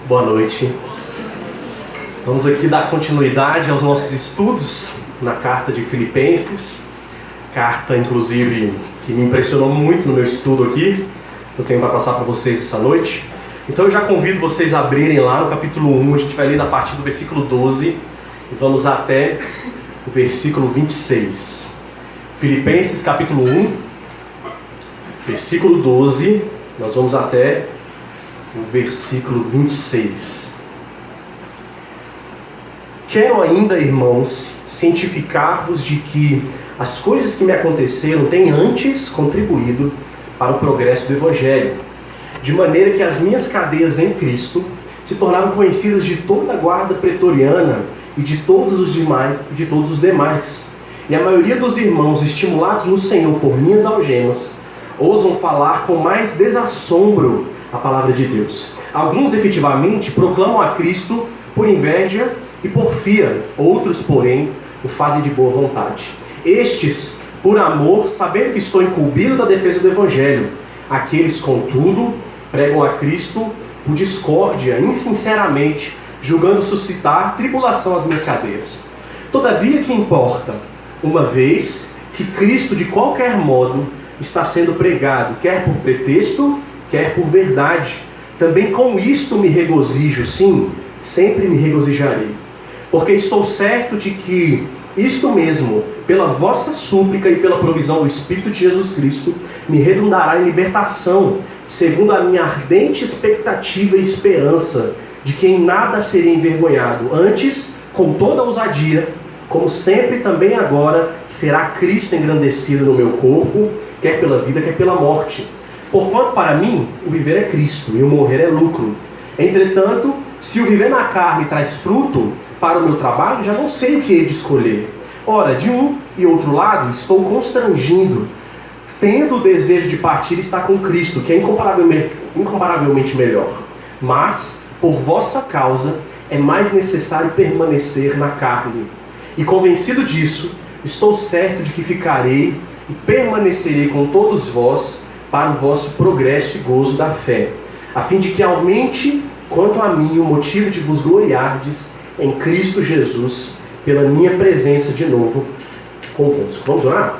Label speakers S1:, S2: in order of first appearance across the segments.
S1: Boa noite. Vamos aqui dar continuidade aos nossos estudos na carta de Filipenses. Carta, inclusive, que me impressionou muito no meu estudo aqui. Eu tenho para passar para vocês essa noite. Então eu já convido vocês a abrirem lá no capítulo 1. A gente vai ler a partir do versículo 12 e vamos até o versículo 26. Filipenses capítulo 1, versículo 12. Nós vamos até o versículo 26. Quero ainda, irmãos, cientificar-vos de que as coisas que me aconteceram têm antes contribuído para o progresso do Evangelho, de maneira que as minhas cadeias em Cristo se tornaram conhecidas de toda a guarda pretoriana e de todos os demais. E a maioria dos irmãos, estimulados no Senhor por minhas algemas, ousam falar com mais desassombro a palavra de Deus. Alguns, efetivamente, proclamam a Cristo por inveja e porfia. Outros, porém, o fazem de boa vontade. Estes, por amor, sabendo que estou incumbido da defesa do Evangelho. Aqueles, contudo, pregam a Cristo por discórdia, insinceramente, julgando suscitar tribulação às minhas cadeias. Todavia, que importa, uma vez que Cristo, de qualquer modo, está sendo pregado, quer por pretexto, quer por verdade. Também com isto me regozijo, sim, sempre me regozijarei. Porque estou certo de que isto mesmo, pela vossa súplica e pela provisão do Espírito de Jesus Cristo, me redundará em libertação, segundo a minha ardente expectativa e esperança, de que em nada serei envergonhado. Antes, com toda ousadia, como sempre também agora, será Cristo engrandecido no meu corpo, quer pela vida, quer pela morte. Porquanto para mim, o viver é Cristo e o morrer é lucro. Entretanto, se o viver na carne traz fruto para o meu trabalho, já não sei o que hei de escolher. Ora, de um e outro lado, estou constrangido, tendo o desejo de partir e estar com Cristo, que é incomparavelmente melhor. Mas, por vossa causa, é mais necessário permanecer na carne. E convencido disso, estou certo de que ficarei e permanecerei com todos vós para o vosso progresso e gozo da fé, a fim de que aumente, quanto a mim, o motivo de vos gloriardes em Cristo Jesus, pela minha presença de novo convosco. Vamos orar?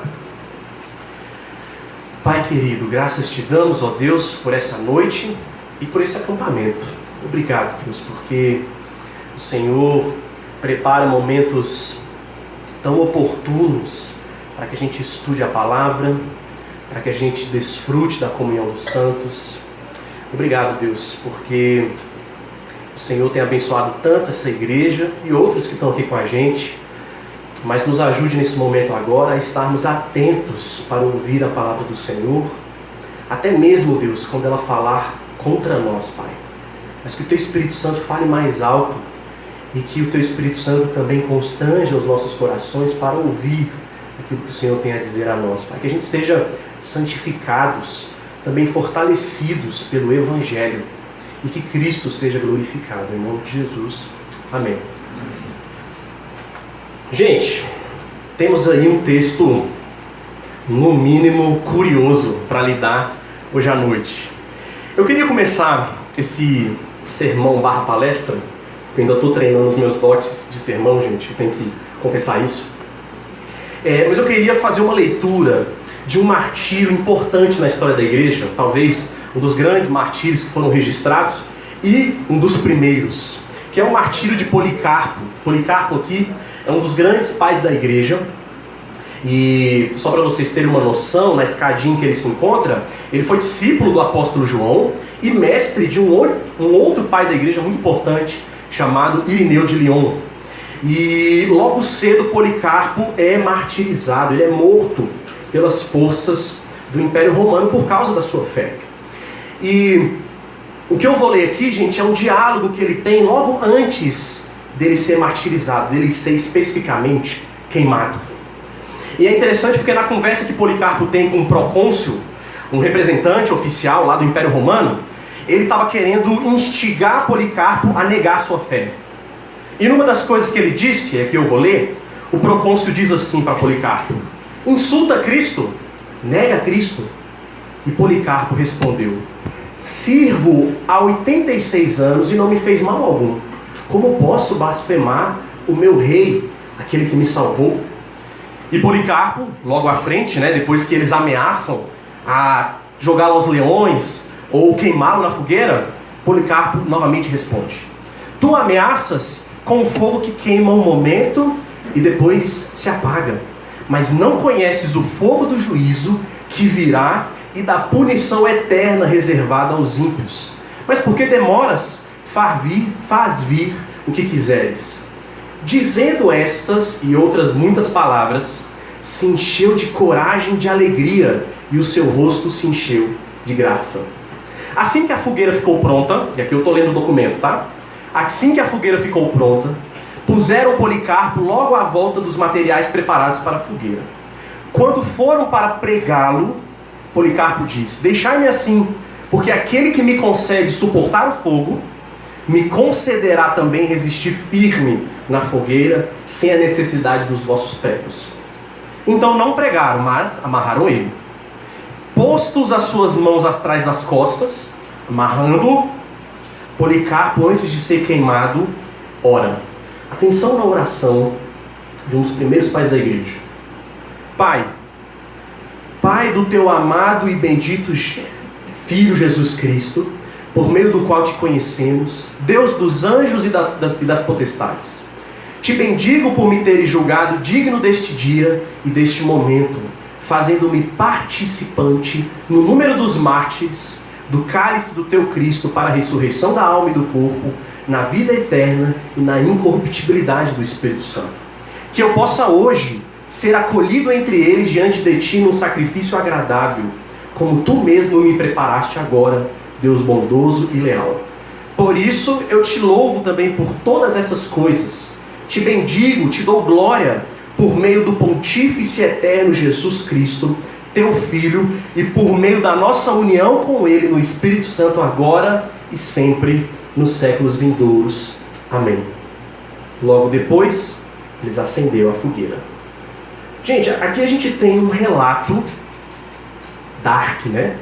S1: Pai querido, graças te damos, ó Deus, por essa noite e por esse acampamento. Obrigado, Deus, porque o Senhor prepara momentos tão oportunos para que a gente estude a palavra, para que a gente desfrute da comunhão dos santos. Obrigado, Deus, porque o Senhor tem abençoado tanto essa igreja e outros que estão aqui com a gente, mas nos ajude nesse momento agora a estarmos atentos para ouvir a palavra do Senhor, até mesmo, Deus, quando ela falar contra nós, Pai. Mas que o Teu Espírito Santo fale mais alto e que o Teu Espírito Santo também constrange os nossos corações para ouvir aquilo que o Senhor tem a dizer a nós, Pai. Que a gente seja santificados, também fortalecidos pelo Evangelho e que Cristo seja glorificado. Em nome de Jesus. Amém. Gente, temos aí um texto, no mínimo, curioso para lidar hoje à noite. Eu queria começar esse sermão / palestra, eu ainda estou treinando os meus dotes de sermão, gente, eu tenho que confessar isso. Mas eu queria fazer uma leitura de um martírio importante na história da igreja, talvez um dos grandes martírios que foram registrados e um dos primeiros, que é o martírio de Policarpo. Policarpo aqui é um dos grandes pais da igreja. E só para vocês terem uma noção, na escadinha que ele se encontra, ele foi discípulo do apóstolo João e mestre de um outro pai da igreja muito importante, chamado Irineu de Lyon. E logo cedo Policarpo é martirizado, ele é morto pelas forças do Império Romano por causa da sua fé. E o que eu vou ler aqui, gente, é um diálogo que ele tem logo antes dele ser martirizado, dele ser especificamente queimado. E é interessante porque na conversa que Policarpo tem com o procônsul, um representante oficial lá do Império Romano, ele estava querendo instigar Policarpo a negar sua fé. E numa das coisas que ele disse, que eu vou ler, o procônsul diz assim para Policarpo: insulta Cristo, nega Cristo. E Policarpo respondeu: Sirvo há 86 anos e não me fez mal algum. Como posso blasfemar o meu rei, aquele que me salvou? E Policarpo, logo à frente, né, depois que eles ameaçam a jogá-lo aos leões ou queimá-lo na fogueira, Policarpo novamente responde: tu ameaças com o fogo que queima um momento e depois se apaga, mas não conheces o fogo do juízo que virá e da punição eterna reservada aos ímpios. Mas por que demoras? Faz vir o que quiseres. Dizendo estas e outras muitas palavras, se encheu de coragem e de alegria, e o seu rosto se encheu de graça. Assim que a fogueira ficou pronta, e aqui eu estou lendo o documento, tá? Assim que a fogueira ficou pronta, puseram Policarpo logo à volta dos materiais preparados para a fogueira. Quando foram para pregá-lo, Policarpo disse: deixai-me assim, porque aquele que me concede suportar o fogo, me concederá também resistir firme na fogueira, sem a necessidade dos vossos pregos. Então não pregaram, mas amarraram ele. Postos as suas mãos atrás das costas, amarrando-o, Policarpo, antes de ser queimado, ora. Atenção na oração de um dos primeiros pais da igreja. Pai do teu amado e bendito Filho Jesus Cristo, por meio do qual te conhecemos, Deus dos anjos e das potestades. Te bendigo por me teres julgado digno deste dia e deste momento, fazendo-me participante no número dos mártires, do cálice do teu Cristo para a ressurreição da alma e do corpo, na vida eterna e na incorruptibilidade do Espírito Santo. Que eu possa hoje ser acolhido entre eles diante de ti num sacrifício agradável, como tu mesmo me preparaste agora, Deus bondoso e leal. Por isso eu te louvo também por todas essas coisas. Te bendigo, te dou glória, por meio do Pontífice eterno Jesus Cristo, teu Filho, e por meio da nossa união com Ele no Espírito Santo, agora e sempre, nos séculos vindouros. Amém. Logo depois, eles acenderam a fogueira. Gente, aqui a gente tem um relato dark, né?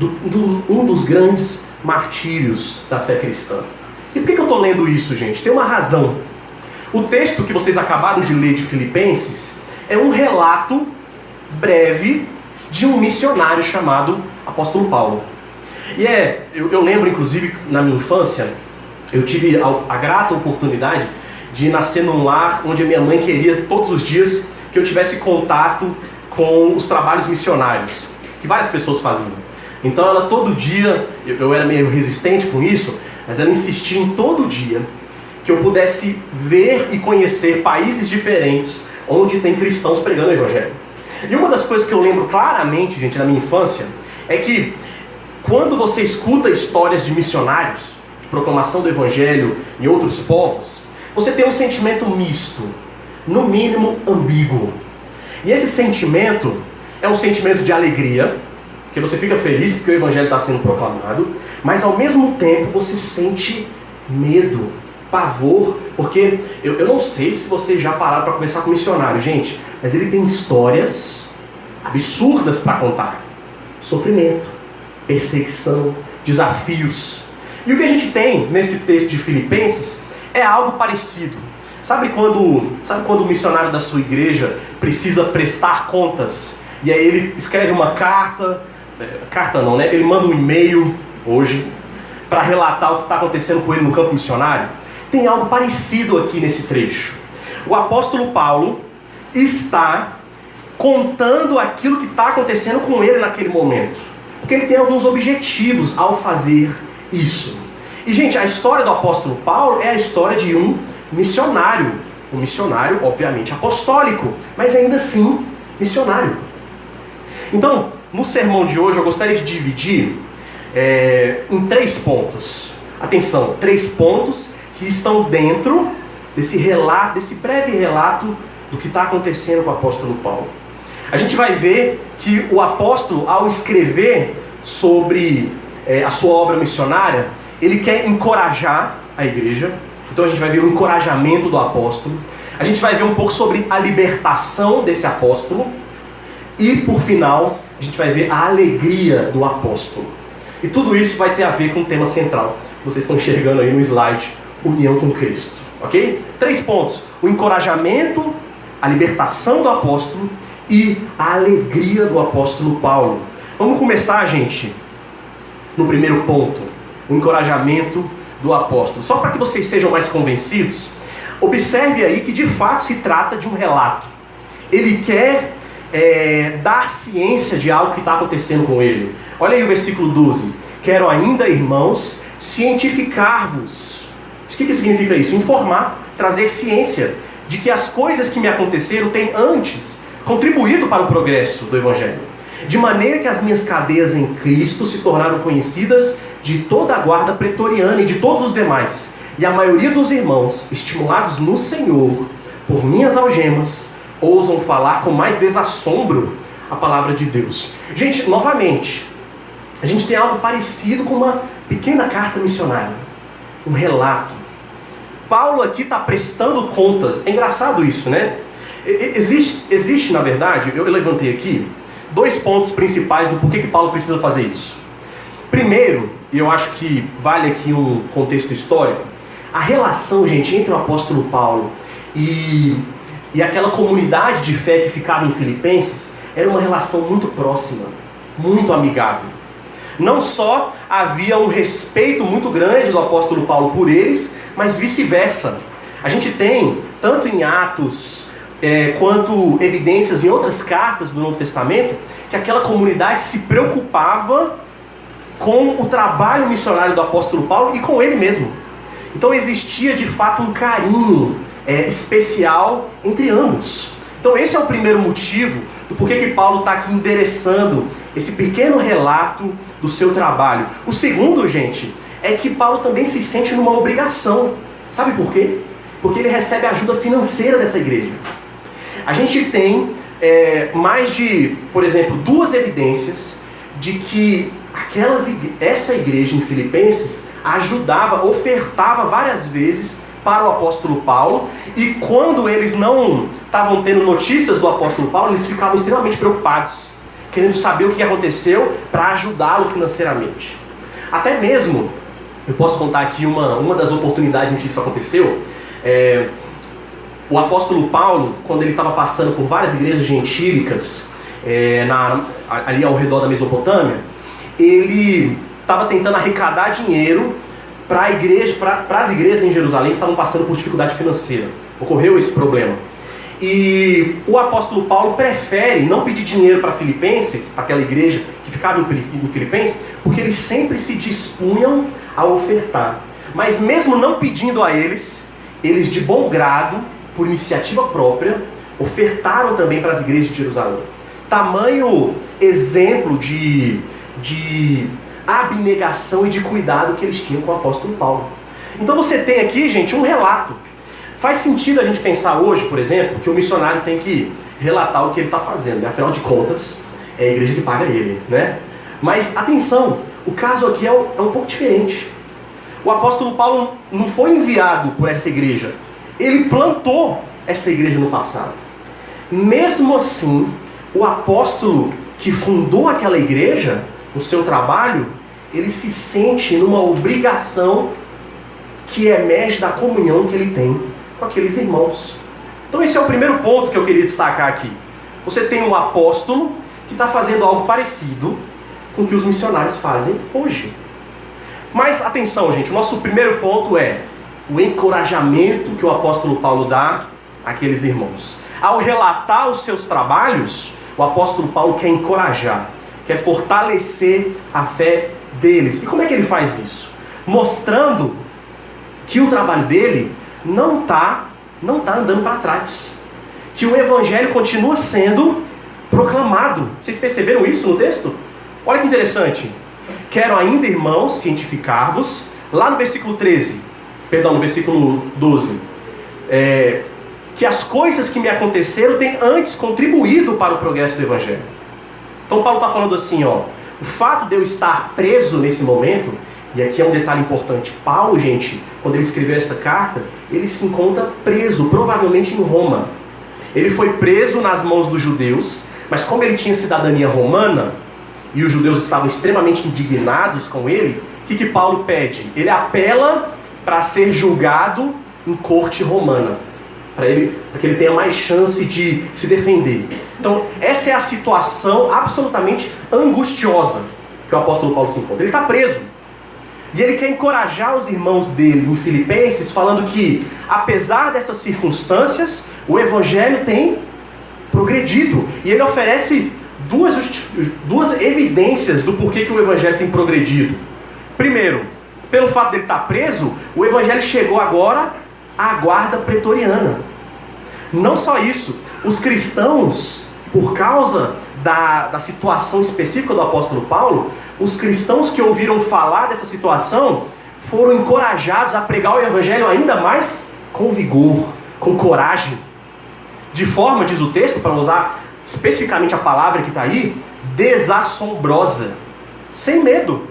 S1: Um dos grandes martírios da fé cristã. E por que eu estou lendo isso, gente? Tem uma razão. O texto que vocês acabaram de ler de Filipenses é um relato breve de um missionário chamado Apóstolo Paulo. E eu lembro, inclusive, na minha infância, eu tive a grata oportunidade de nascer num lar onde a minha mãe queria todos os dias que eu tivesse contato com os trabalhos missionários, que várias pessoas faziam. Então ela todo dia, eu era meio resistente com isso, mas ela insistia em todo dia que eu pudesse ver e conhecer países diferentes onde tem cristãos pregando o Evangelho. E uma das coisas que eu lembro claramente, gente, na minha infância, é que quando você escuta histórias de missionários, de proclamação do Evangelho em outros povos, você tem um sentimento misto, no mínimo ambíguo. E esse sentimento é um sentimento de alegria, que você fica feliz porque o Evangelho está sendo proclamado, mas ao mesmo tempo você sente medo, pavor, porque eu não sei se vocês já pararam para conversar com missionário, gente, mas ele tem histórias absurdas para contar. Sofrimento, perseguição, desafios. E o que a gente tem nesse texto de Filipenses é algo parecido. Sabe quando o missionário da sua igreja precisa prestar contas? E aí ele escreve uma carta não, né? Ele manda um e-mail hoje para relatar o que está acontecendo com ele no campo missionário. Tem algo parecido aqui nesse trecho. O apóstolo Paulo está contando aquilo que está acontecendo com ele naquele momento. Porque ele tem alguns objetivos ao fazer isso. E, gente, a história do apóstolo Paulo é a história de um missionário. Um missionário, obviamente, apostólico, mas ainda assim missionário. Então, no sermão de hoje, eu gostaria de dividir em 3 pontos. Atenção, 3 pontos que estão dentro desse relato, desse breve relato do que está acontecendo com o apóstolo Paulo. A gente vai ver que o apóstolo, ao escrever sobre a sua obra missionária, ele quer encorajar a igreja. Então a gente vai ver o encorajamento do apóstolo. A gente vai ver um pouco sobre a libertação desse apóstolo. E, por final, a gente vai ver a alegria do apóstolo. E tudo isso vai ter a ver com o tema central. Vocês estão enxergando aí no slide, união com Cristo, ok? 3 pontos: o encorajamento, a libertação do apóstolo e a alegria do apóstolo Paulo. Vamos começar, gente, no primeiro ponto, o encorajamento do apóstolo. Só para que vocês sejam mais convencidos, observe aí que de fato se trata de um relato. Ele quer dar ciência de algo que está acontecendo com ele. Olha aí o versículo 12. Quero ainda, irmãos, cientificar-vos. O que significa isso? Informar, trazer ciência de que as coisas que me aconteceram têm antes contribuído para o progresso do Evangelho, de maneira que as minhas cadeias em Cristo se tornaram conhecidas de toda a guarda pretoriana e de todos os demais, e a maioria dos irmãos, estimulados no Senhor por minhas algemas, ousam falar com mais desassombro a palavra de Deus. Gente, novamente, a gente tem algo parecido com uma pequena carta missionária, um relato. Paulo aqui está prestando contas. É engraçado isso, né? Existe, na verdade, eu levantei aqui 2 pontos principais do porquê que Paulo precisa fazer isso. Primeiro, e eu acho que vale aqui um contexto histórico, a relação, gente, entre o apóstolo Paulo e aquela comunidade de fé que ficava em Filipenses era uma relação muito próxima, muito amigável. Não só havia um respeito muito grande do apóstolo Paulo por eles, mas vice-versa. A gente tem, tanto em Atos, quanto evidências em outras cartas do Novo Testamento, que aquela comunidade se preocupava com o trabalho missionário do apóstolo Paulo e com ele mesmo. Então existia de fato um carinho especial entre ambos. Então esse é o primeiro motivo do porquê que Paulo está aqui endereçando esse pequeno relato do seu trabalho. O segundo, gente, é que Paulo também se sente numa obrigação. Sabe por quê? Porque ele recebe a ajuda financeira dessa igreja. A gente tem mais de, por exemplo, 2 evidências de que essa igreja em Filipenses ajudava, ofertava várias vezes para o apóstolo Paulo, e quando eles não estavam tendo notícias do apóstolo Paulo, eles ficavam extremamente preocupados, querendo saber o que aconteceu para ajudá-lo financeiramente. Até mesmo, eu posso contar aqui uma das oportunidades em que isso aconteceu. O apóstolo Paulo, quando ele estava passando por várias igrejas gentílicas, ali ao redor da Mesopotâmia, ele estava tentando arrecadar dinheiro para as igrejas em Jerusalém que estavam passando por dificuldade financeira. Ocorreu esse problema. E o apóstolo Paulo prefere não pedir dinheiro para Filipenses, para aquela igreja que ficava em Filipenses, porque eles sempre se dispunham a ofertar. Mas mesmo não pedindo a eles de bom grado, por iniciativa própria, ofertaram também para as igrejas de Jerusalém. Tamanho exemplo de abnegação e de cuidado que eles tinham com o apóstolo Paulo. Então você tem aqui, gente, um relato. Faz sentido a gente pensar hoje, por exemplo, que o missionário tem que relatar o que ele está fazendo, né? Afinal de contas, é a igreja que paga ele, né? Mas atenção, o caso aqui é um pouco diferente. O apóstolo Paulo não foi enviado por essa igreja, ele plantou essa igreja no passado. Mesmo assim, o apóstolo que fundou aquela igreja, no seu trabalho, ele se sente numa obrigação que emerge da comunhão que ele tem com aqueles irmãos. Então esse é o primeiro ponto que eu queria destacar aqui. Você tem um apóstolo que está fazendo algo parecido com o que os missionários fazem hoje. Mas atenção, gente, o nosso primeiro ponto é o encorajamento que o apóstolo Paulo dá àqueles irmãos. Ao relatar os seus trabalhos, o apóstolo Paulo quer encorajar, quer fortalecer a fé deles. E como é que ele faz isso? Mostrando que o trabalho dele não está andando para trás. Que o evangelho continua sendo proclamado. Vocês perceberam isso no texto? Olha que interessante. Quero ainda, irmãos, cientificar-vos. Lá no versículo 12. Que as coisas que me aconteceram têm antes contribuído para o progresso do evangelho. Então Paulo está falando assim, o fato de eu estar preso nesse momento, e aqui é um detalhe importante, Paulo, gente, quando ele escreveu essa carta, ele se encontra preso, provavelmente em Roma. Ele foi preso nas mãos dos judeus, mas como ele tinha cidadania romana, e os judeus estavam extremamente indignados com ele, o que Paulo pede? Ele apela para ser julgado em corte romana, para que ele tenha mais chance de se defender. Então, essa é a situação absolutamente angustiosa que o apóstolo Paulo se encontra. Ele está preso. E ele quer encorajar os irmãos dele em Filipenses, falando que, apesar dessas circunstâncias, o evangelho tem progredido. E ele oferece duas evidências do porquê que o evangelho tem progredido. Primeiro, pelo fato dele estar preso, o evangelho chegou agora à guarda pretoriana. Não só isso, os cristãos, por causa da situação específica do apóstolo Paulo, os cristãos que ouviram falar dessa situação foram encorajados a pregar o evangelho ainda mais com vigor, com coragem. De forma, diz o texto, para usar especificamente a palavra que está aí, desassombrosa, sem medo.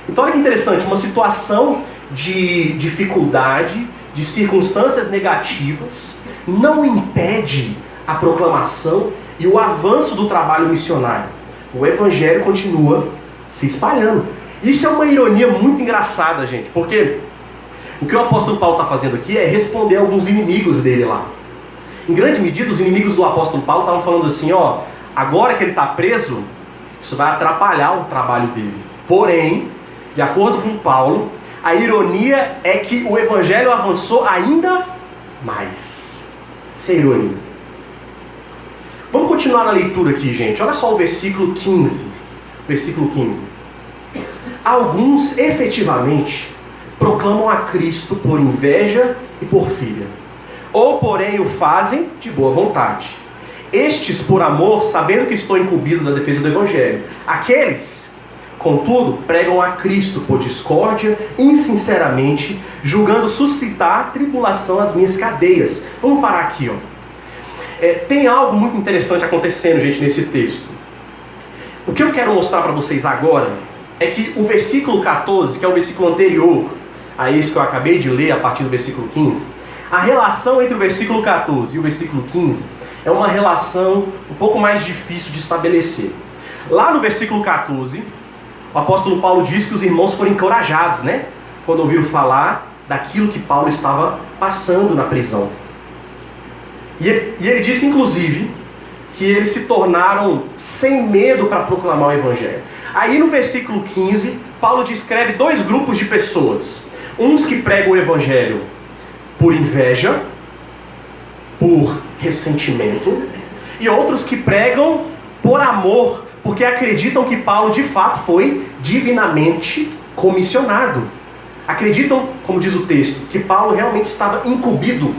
S1: Então olha que interessante, uma situação de dificuldade, de circunstâncias negativas, não impede a proclamação e o avanço do trabalho missionário. O evangelho continua se espalhando. Isso é uma ironia muito engraçada, gente, porque o que o apóstolo Paulo está fazendo aqui é responder a alguns inimigos dele lá. Em grande medida, os inimigos do apóstolo Paulo estavam falando assim, agora que ele está preso, isso vai atrapalhar o trabalho dele. Porém, de acordo com Paulo, a ironia é que o evangelho avançou ainda mais. Isso é ironia. Vamos continuar na leitura aqui, gente. Olha só o versículo 15. Versículo 15. Alguns, efetivamente, proclamam a Cristo por inveja e porfíria. Ou, porém, o fazem de boa vontade. Estes, por amor, sabendo que estou incumbido da defesa do Evangelho. Aqueles, contudo, pregam a Cristo por discórdia, insinceramente, julgando suscitar tribulação às minhas cadeias. Vamos parar aqui, tem algo muito interessante acontecendo, gente, nesse texto. O que eu quero mostrar para vocês agora é que o versículo 14, que é o versículo anterior a esse que eu acabei de ler a partir do versículo 15, a relação entre o versículo 14 e o versículo 15 é uma relação um pouco mais difícil de estabelecer. Lá no versículo 14, o apóstolo Paulo diz que os irmãos foram encorajados, quando ouviram falar daquilo que Paulo estava passando na prisão. E ele disse, inclusive, que eles se tornaram sem medo para proclamar o evangelho. Aí no versículo 15, Paulo descreve dois grupos de pessoas. Uns que pregam o evangelho por inveja, por ressentimento, e outros que pregam por amor, porque acreditam que Paulo de fato foi divinamente comissionado. Acreditam, como diz o texto, que Paulo realmente estava incumbido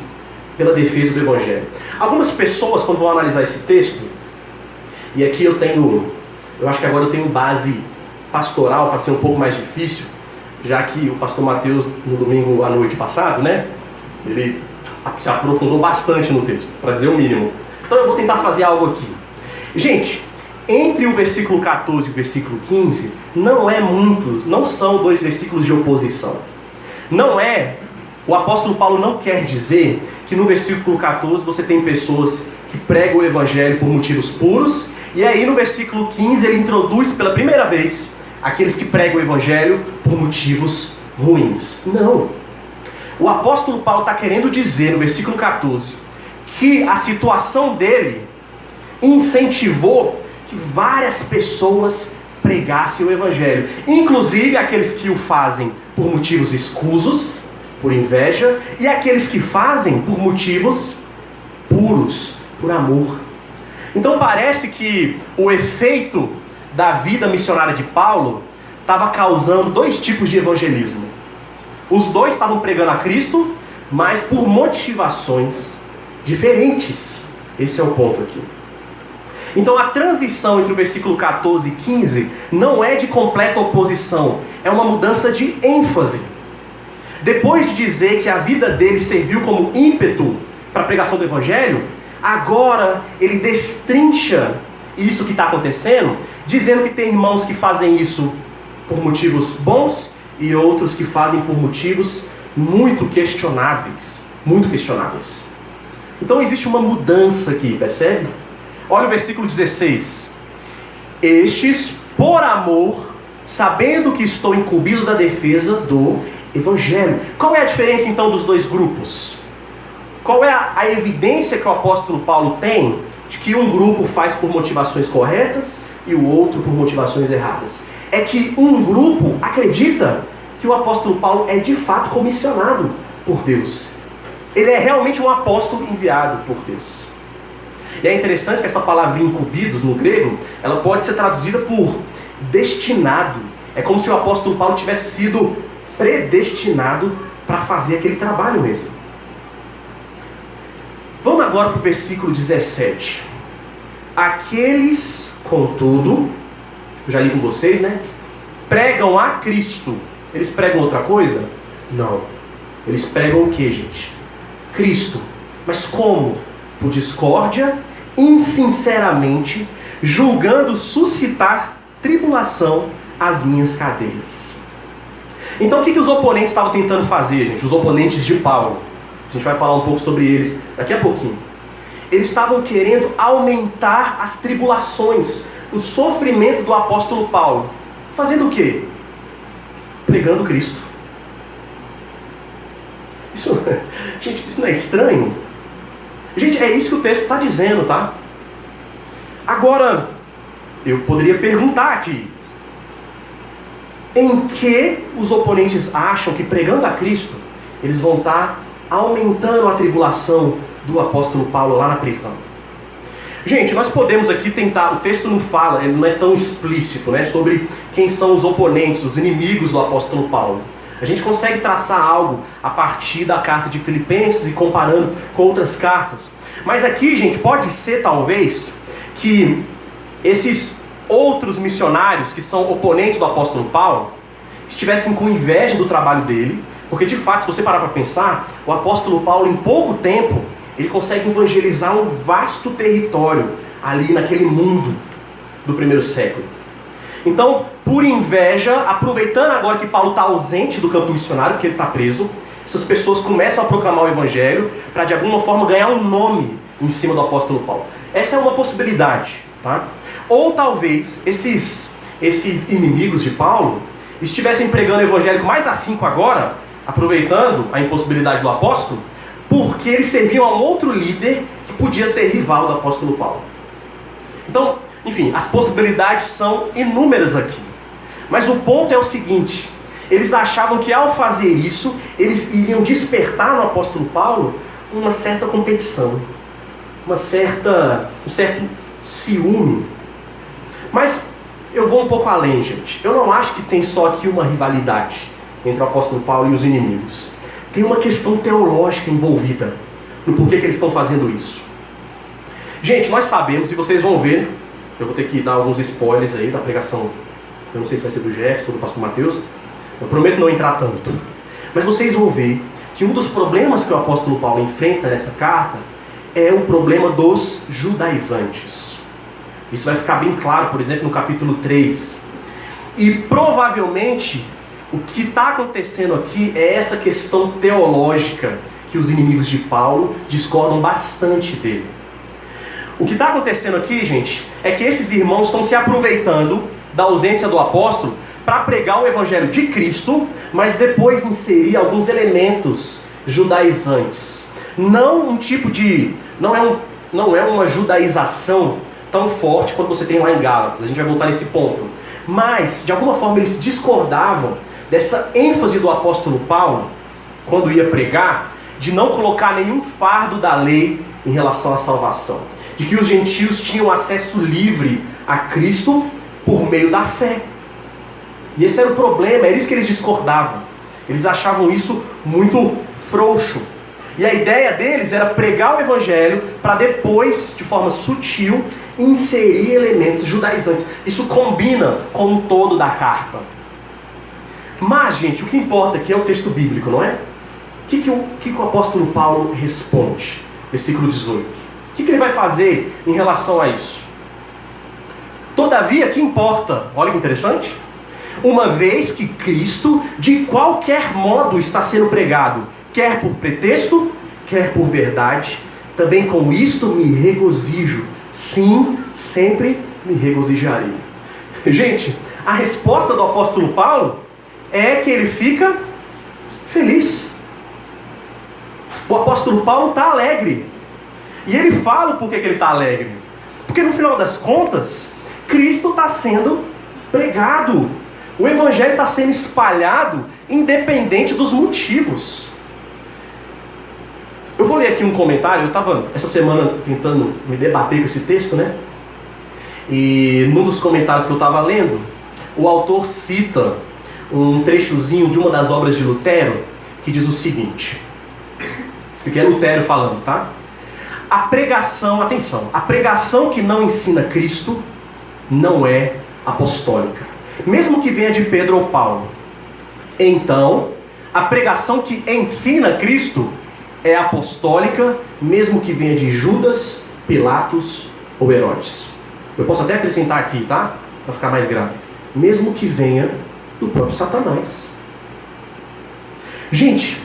S1: pela defesa do evangelho. Algumas pessoas, quando vão analisar esse texto, e aqui eu acho que agora eu tenho base pastoral para ser um pouco mais difícil, já que o pastor Mateus, no domingo à noite passado, ele se aprofundou bastante no texto, para dizer o mínimo. Então eu vou tentar fazer algo aqui. Gente, entre o versículo 14 e o versículo 15, não são dois versículos de oposição. O apóstolo Paulo não quer dizer que no versículo 14 você tem pessoas que pregam o evangelho por motivos puros, e aí no versículo 15 ele introduz pela primeira vez aqueles que pregam o evangelho por motivos ruins. Não. O apóstolo Paulo está querendo dizer no versículo 14 que a situação dele incentivou que várias pessoas pregassem o evangelho, inclusive aqueles que o fazem por motivos escusos, por inveja, e aqueles que fazem por motivos puros, por amor. Então parece que o efeito da vida missionária de Paulo estava causando dois tipos de evangelismo. Os dois estavam pregando a Cristo, mas por motivações diferentes. Esse é o ponto aqui. Então a transição entre o versículo 14 e 15 não é de completa oposição, é uma mudança de ênfase. Depois de dizer que a vida dele serviu como ímpeto para a pregação do evangelho, agora ele destrincha isso que está acontecendo, dizendo que tem irmãos que fazem isso por motivos bons e outros que fazem por motivos muito questionáveis. Muito questionáveis. Então existe uma mudança aqui, percebe? Olha o versículo 16. Estes, por amor, sabendo que estou incumbido da defesa do Evangelho. Qual é a diferença então dos dois grupos? Qual é a evidência que o apóstolo Paulo tem de que um grupo faz por motivações corretas e o outro por motivações erradas? É que um grupo acredita que o apóstolo Paulo é de fato comissionado por Deus. Ele é realmente um apóstolo enviado por Deus. E é interessante que essa palavra incumbidos no grego, ela pode ser traduzida por destinado. É como se o apóstolo Paulo tivesse sido predestinado para fazer aquele trabalho mesmo. Vamos agora para o versículo 17. Aqueles, contudo, eu já li com vocês, né? Pregam a Cristo. Eles pregam outra coisa? Não. Eles pregam o que, gente? Cristo. Mas como? Por discórdia, insinceramente, julgando suscitar tribulação às minhas cadeias. Então o que os oponentes estavam tentando fazer, gente? Os oponentes de Paulo. A gente vai falar um pouco sobre eles daqui a pouquinho. Eles estavam querendo aumentar as tribulações, o sofrimento do apóstolo Paulo. Fazendo o quê? Pregando Cristo. Gente, isso não é estranho? Gente, é isso que o texto está dizendo, tá? Agora, eu poderia perguntar aqui: em que os oponentes acham que pregando a Cristo, eles vão estar aumentando a tribulação do apóstolo Paulo lá na prisão? Gente, nós podemos aqui tentar, o texto não fala, ele não é tão explícito, né, sobre quem são os oponentes, os inimigos do apóstolo Paulo. A gente consegue traçar algo a partir da carta de Filipenses e comparando com outras cartas. Mas aqui, gente, pode ser talvez que esses outros missionários que são oponentes do apóstolo Paulo estivessem com inveja do trabalho dele, porque de fato, se você parar para pensar, o apóstolo Paulo em pouco tempo, ele consegue evangelizar um vasto território ali naquele mundo do primeiro século. Então, por inveja, aproveitando agora que Paulo está ausente do campo missionário, porque ele está preso, essas pessoas começam a proclamar o evangelho para de alguma forma ganhar um nome em cima do apóstolo Paulo. Essa é uma possibilidade, tá? Ou talvez esses inimigos de Paulo estivessem pregando o evangelho com mais afinco agora, aproveitando a impossibilidade do apóstolo, porque eles serviam a um outro líder que podia ser rival do apóstolo Paulo. Então, enfim, as possibilidades são inúmeras aqui. Mas o ponto é o seguinte: eles achavam que ao fazer isso, eles iriam despertar no apóstolo Paulo uma certa competição, um certo ciúme. Mas eu vou um pouco além, gente. Eu não acho que tem só aqui uma rivalidade entre o apóstolo Paulo e os inimigos. Tem uma questão teológica envolvida no porquê que eles estão fazendo isso. Gente, nós sabemos, e vocês vão ver, eu vou ter que dar alguns spoilers aí da pregação, eu não sei se vai ser do Jefferson ou do pastor Mateus, eu prometo não entrar tanto. Mas vocês vão ver que um dos problemas que o apóstolo Paulo enfrenta nessa carta é o problema dos judaizantes. Isso vai ficar bem claro, por exemplo, no capítulo 3. E provavelmente o que está acontecendo aqui é essa questão teológica que os inimigos de Paulo discordam bastante dele. O que está acontecendo aqui, gente, é que esses irmãos estão se aproveitando da ausência do apóstolo para pregar o evangelho de Cristo, mas depois inserir alguns elementos judaizantes. Não é uma judaização tão forte quanto você tem lá em Gálatas. A gente vai voltar nesse ponto. Mas, de alguma forma, eles discordavam dessa ênfase do apóstolo Paulo, quando ia pregar, de não colocar nenhum fardo da lei em relação à salvação. De que os gentios tinham acesso livre a Cristo por meio da fé. E esse era o problema, era isso que eles discordavam. Eles achavam isso muito frouxo. E a ideia deles era pregar o evangelho para depois, de forma sutil, inserir elementos judaizantes. Isso combina com o todo da carta. Mas, gente, o que importa aqui é o texto bíblico, não é? O que o apóstolo Paulo responde? Versículo 18. O que ele vai fazer em relação a isso? Todavia, que importa? Olha que interessante. Uma vez que Cristo, de qualquer modo, está sendo pregado, quer por pretexto, quer por verdade, também com isto me regozijo. Sim, sempre me regozijarei. Gente, a resposta do apóstolo Paulo é que ele fica feliz. O apóstolo Paulo está alegre. E ele fala por que ele está alegre. Porque no final das contas, Cristo está sendo pregado. O evangelho está sendo espalhado independente dos motivos. Eu vou ler aqui um comentário. Eu estava essa semana tentando me debater com esse texto, né? E num dos comentários que eu estava lendo, o autor cita um trechozinho de uma das obras de Lutero, que diz o seguinte. Isso aqui é Lutero falando, tá? A pregação, atenção, a pregação que não ensina Cristo não é apostólica, mesmo que venha de Pedro ou Paulo. Então, a pregação que ensina Cristo é apostólica, mesmo que venha de Judas, Pilatos ou Herodes. Eu posso até acrescentar aqui, tá? Para ficar mais grave. Mesmo que venha do próprio Satanás. Gente,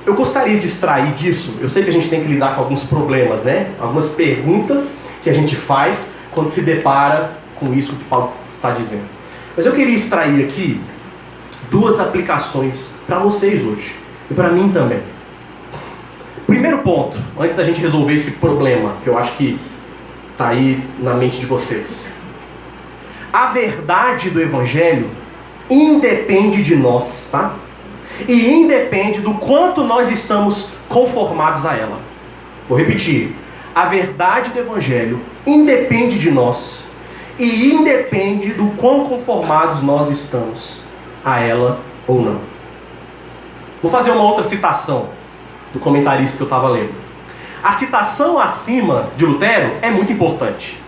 S1: eu gostaria de extrair disso. Eu sei que a gente tem que lidar com alguns problemas, né? Algumas perguntas que a gente faz quando se depara com isso que Paulo está dizendo. Mas eu queria extrair aqui duas aplicações para vocês hoje. E para mim também. Primeiro ponto, antes da gente resolver esse problema, que eu acho que está aí na mente de vocês. A verdade do Evangelho independe de nós, tá? E independe do quanto nós estamos conformados a ela. Vou repetir. A verdade do Evangelho independe de nós e independe do quão conformados nós estamos a ela ou não. Vou fazer uma outra citação do comentarista que eu estava lendo. A citação acima de Lutero é muito importante.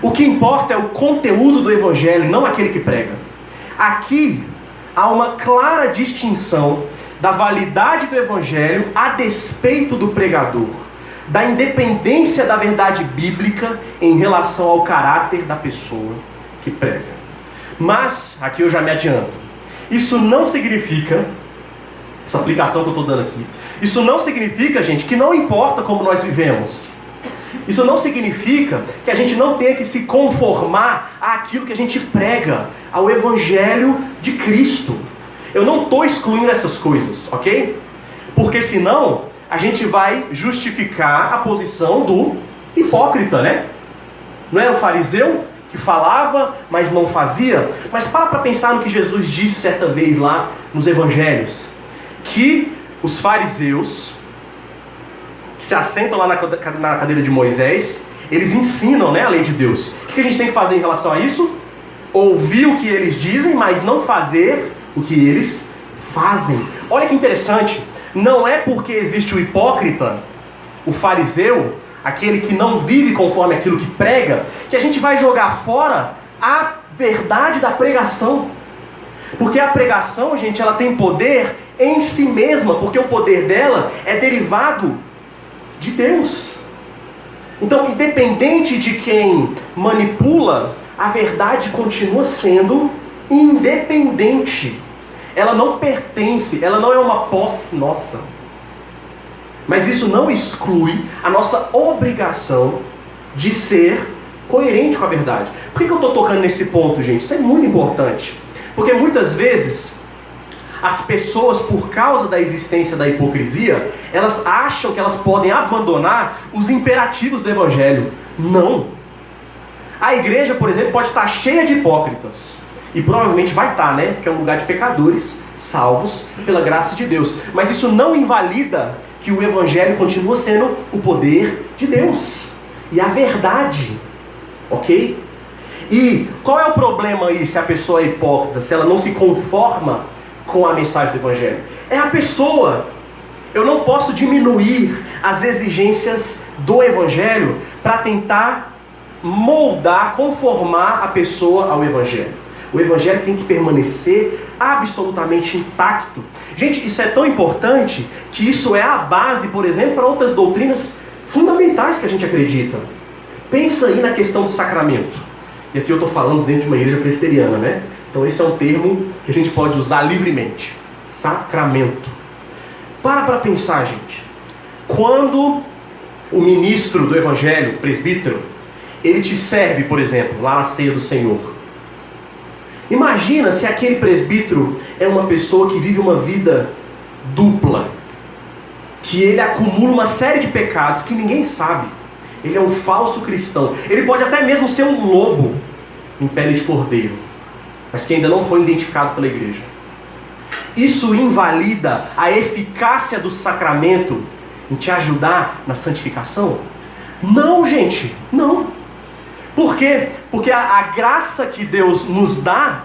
S1: O que importa é o conteúdo do Evangelho, não aquele que prega. Aqui há uma clara distinção da validade do Evangelho a despeito do pregador, da independência da verdade bíblica em relação ao caráter da pessoa que prega. Mas, aqui eu já me adianto, isso não significa, essa aplicação que eu estou dando aqui, isso não significa, gente, que não importa como nós vivemos. Isso não significa que a gente não tenha que se conformar àquilo que a gente prega, ao Evangelho de Cristo. Eu não estou excluindo essas coisas, ok? Porque senão a gente vai justificar a posição do hipócrita, né? Não era o fariseu que falava, mas não fazia? Mas para pensar no que Jesus disse certa vez lá nos Evangelhos. Que os fariseus que se assentam lá na cadeira de Moisés, eles ensinam, né, a lei de Deus. O que a gente tem que fazer em relação a isso? Ouvir o que eles dizem, mas não fazer o que eles fazem. Olha que interessante. Não é porque existe o hipócrita, o fariseu, aquele que não vive conforme aquilo que prega, que a gente vai jogar fora a verdade da pregação. Porque a pregação, gente, ela tem poder em si mesma, porque o poder dela é derivado de Deus. Então, independente de quem manipula, a verdade continua sendo independente. Ela não pertence, ela não é uma posse nossa. Mas isso não exclui a nossa obrigação de ser coerente com a verdade. Por que eu estou tocando nesse ponto, gente? Isso é muito importante. Porque muitas vezes as pessoas, por causa da existência da hipocrisia, elas acham que elas podem abandonar os imperativos do Evangelho. Não. A igreja, por exemplo, pode estar cheia de hipócritas. E provavelmente vai estar, né? Porque é um lugar de pecadores salvos pela graça de Deus. Mas isso não invalida que o Evangelho continua sendo o poder de Deus. E a verdade. Ok? E qual é o problema aí se a pessoa é hipócrita, se ela não se conforma com a mensagem do Evangelho? É a pessoa. Eu não posso diminuir as exigências do Evangelho para tentar moldar, conformar a pessoa ao Evangelho. O Evangelho tem que permanecer absolutamente intacto. Gente, isso é tão importante que isso é a base, por exemplo, para outras doutrinas fundamentais que a gente acredita. Pensa aí na questão do sacramento. E aqui eu estou falando dentro de uma igreja presbiteriana, né? Então esse é um termo que a gente pode usar livremente. Sacramento. Para pensar, gente. Quando o ministro do Evangelho, presbítero, ele te serve, por exemplo, lá na ceia do Senhor. Imagina se aquele presbítero é uma pessoa que vive uma vida dupla, que ele acumula uma série de pecados que ninguém sabe. Ele é um falso cristão. Ele pode até mesmo ser um lobo em pele de cordeiro, mas que ainda não foi identificado pela igreja. Isso invalida a eficácia do sacramento em te ajudar na santificação? Não, gente, não. Por quê? Porque a graça que Deus nos dá,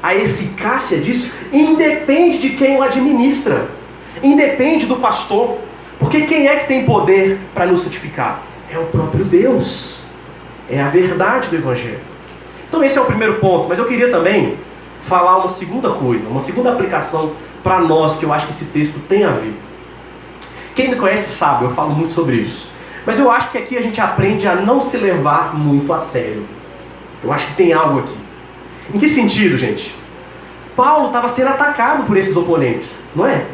S1: a eficácia disso, independe de quem o administra, independe do pastor. Porque quem é que tem poder para nos santificar? É o próprio Deus. É a verdade do Evangelho. Então esse é o primeiro ponto, mas eu queria também falar uma segunda coisa, uma segunda aplicação para nós, que eu acho que esse texto tem a ver. Quem me conhece sabe, eu falo muito sobre isso. Mas eu acho que aqui a gente aprende a não se levar muito a sério. Eu acho que tem algo aqui. Em que sentido, gente? Paulo estava sendo atacado por esses oponentes, não é?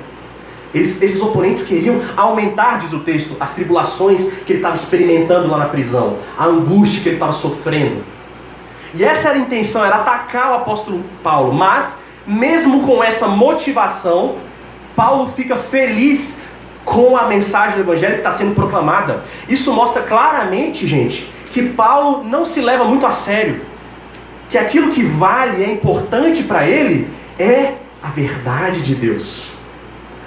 S1: Esses oponentes queriam aumentar, diz o texto, as tribulações que ele estava experimentando lá na prisão, a angústia que ele estava sofrendo. E essa era a intenção, era atacar o apóstolo Paulo. Mas, mesmo com essa motivação, Paulo fica feliz com a mensagem do Evangelho que está sendo proclamada. Isso mostra claramente, gente, que Paulo não se leva muito a sério. Que aquilo que vale, é importante para ele, é a verdade de Deus.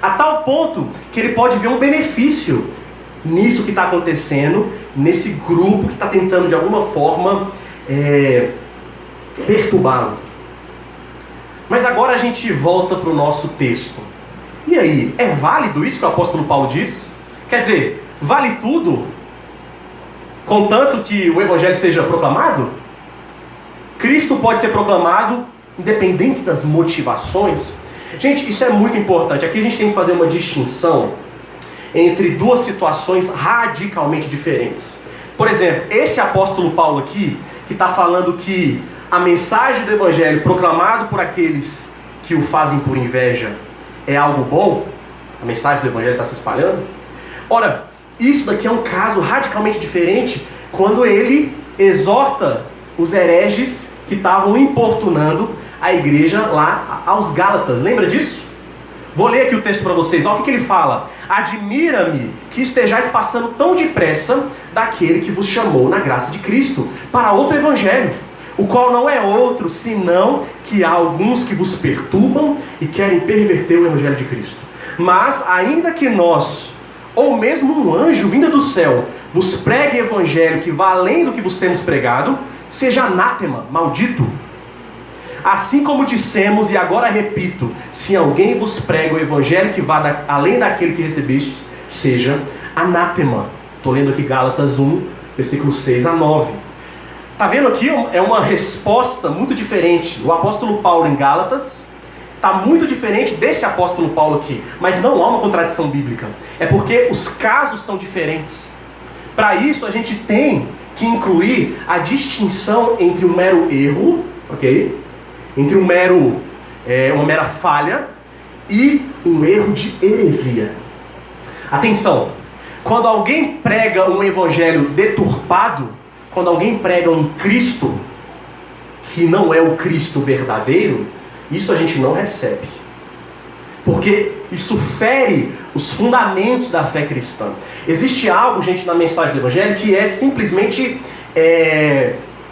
S1: A tal ponto que ele pode ver um benefício nisso que está acontecendo, nesse grupo que está tentando de alguma forma perturbá-lo. Mas agora a gente volta para o nosso texto. E aí, é válido isso que o apóstolo Paulo diz? Quer dizer, vale tudo? Contanto que o Evangelho seja proclamado? Cristo pode ser proclamado independente das motivações? Gente, isso é muito importante. Aqui a gente tem que fazer uma distinção entre duas situações radicalmente diferentes. Por exemplo, esse apóstolo Paulo aqui, que está falando que a mensagem do Evangelho proclamado por aqueles que o fazem por inveja é algo bom, a mensagem do Evangelho está se espalhando. Ora, isso daqui é um caso radicalmente diferente quando ele exorta os hereges que estavam importunando a igreja lá aos Gálatas. Lembra disso? Vou ler aqui o texto para vocês. Olha o que ele fala. Admira-me que estejais passando tão depressa daquele que vos chamou na graça de Cristo para outro evangelho, o qual não é outro, senão que há alguns que vos perturbam e querem perverter o evangelho de Cristo. Mas, ainda que nós, ou mesmo um anjo vindo do céu, vos pregue evangelho que vá além do que vos temos pregado, seja anátema, maldito. Assim como dissemos, e agora repito, se alguém vos prega o evangelho que vá além daquele que recebestes, seja anátema. Estou lendo aqui Gálatas 1, versículos 6 a 9. Está vendo aqui? É uma resposta muito diferente. O apóstolo Paulo em Gálatas está muito diferente desse apóstolo Paulo aqui. Mas não há uma contradição bíblica. É porque os casos são diferentes. Para isso a gente tem que incluir a distinção entre um mero erro, ok? Entre uma mera falha e um erro de heresia. Atenção! Quando alguém prega um evangelho deturpado, quando alguém prega um Cristo que não é o Cristo verdadeiro, isso a gente não recebe. Porque isso fere os fundamentos da fé cristã. Existe algo, gente, na mensagem do Evangelho que é simplesmente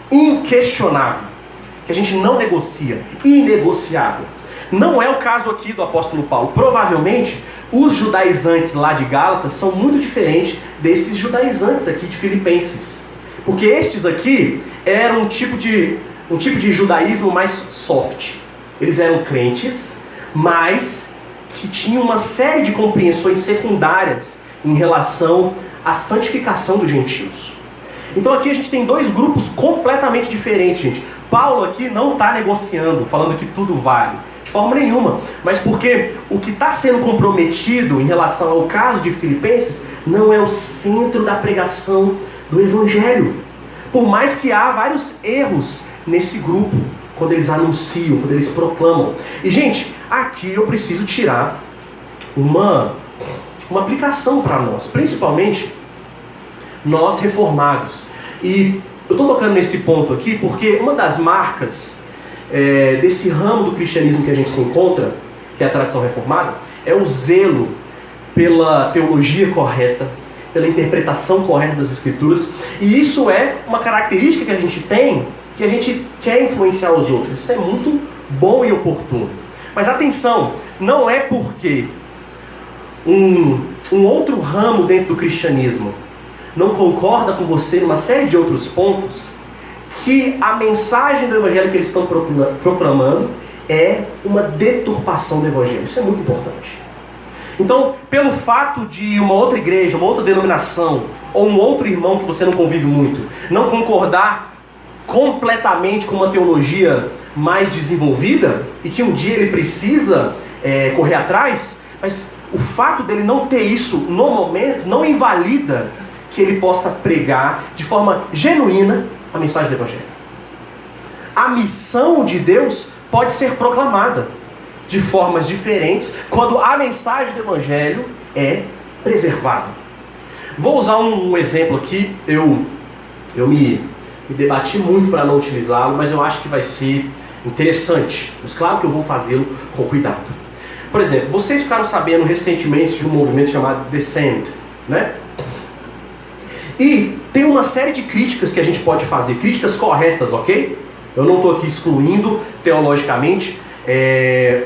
S1: inquestionável, que a gente não negocia, inegociável. Não é o caso aqui do apóstolo Paulo. Provavelmente, os judaizantes lá de Gálatas são muito diferentes desses judaizantes aqui de Filipenses. Porque estes aqui eram um tipo de judaísmo mais soft. Eles eram crentes, mas que tinham uma série de compreensões secundárias em relação à santificação dos gentios. Então aqui a gente tem dois grupos completamente diferentes, gente. Paulo aqui não está negociando, falando que tudo vale, de forma nenhuma. Mas porque o que está sendo comprometido em relação ao caso de Filipenses não é o centro da pregação do Evangelho. Por mais que há vários erros nesse grupo, quando eles anunciam, quando eles proclamam. E, gente, aqui eu preciso tirar uma aplicação para nós, principalmente nós reformados. E eu estou tocando nesse ponto aqui porque uma das marcas desse ramo do cristianismo que a gente se encontra, que é a tradição reformada, é o zelo pela teologia correta, pela interpretação correta das Escrituras. E isso é uma característica que a gente tem, que a gente quer influenciar os outros. Isso é muito bom e oportuno. Mas atenção, não é porque um outro ramo dentro do cristianismo não concorda com você numa série de outros pontos, que a mensagem do evangelho que eles estão proclamando é uma deturpação do evangelho. Isso é muito importante. Então, pelo fato de uma outra igreja, uma outra denominação, ou um outro irmão que você não convive muito, não concordar completamente com uma teologia mais desenvolvida, e que um dia ele precisa correr atrás, mas o fato dele não ter isso no momento, não invalida que ele possa pregar de forma genuína a mensagem do evangelho. A missão de Deus pode ser proclamada de formas diferentes quando a mensagem do evangelho é preservada. Vou usar um exemplo aqui. Eu me debati muito para não utilizá-lo, mas eu acho que vai ser interessante. Mas claro que eu vou fazê-lo com cuidado. Por exemplo, vocês ficaram sabendo recentemente de um movimento chamado Descent, né? E tem uma série de críticas que a gente pode fazer, críticas corretas, ok? Eu não estou aqui excluindo teologicamente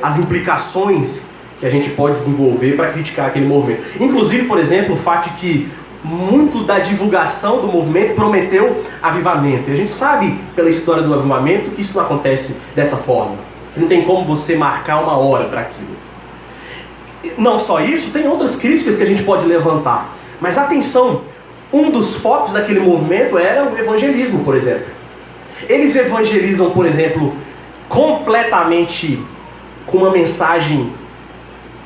S1: as implicações que a gente pode desenvolver para criticar aquele movimento. Inclusive, por exemplo, o fato de que muito da divulgação do movimento prometeu avivamento. E a gente sabe, pela história do avivamento, que isso não acontece dessa forma. Que não tem como você marcar uma hora para aquilo. Não só isso, tem outras críticas que a gente pode levantar. Mas atenção, um dos focos daquele movimento era o evangelismo, por exemplo. Eles evangelizam, por exemplo, completamente com uma mensagem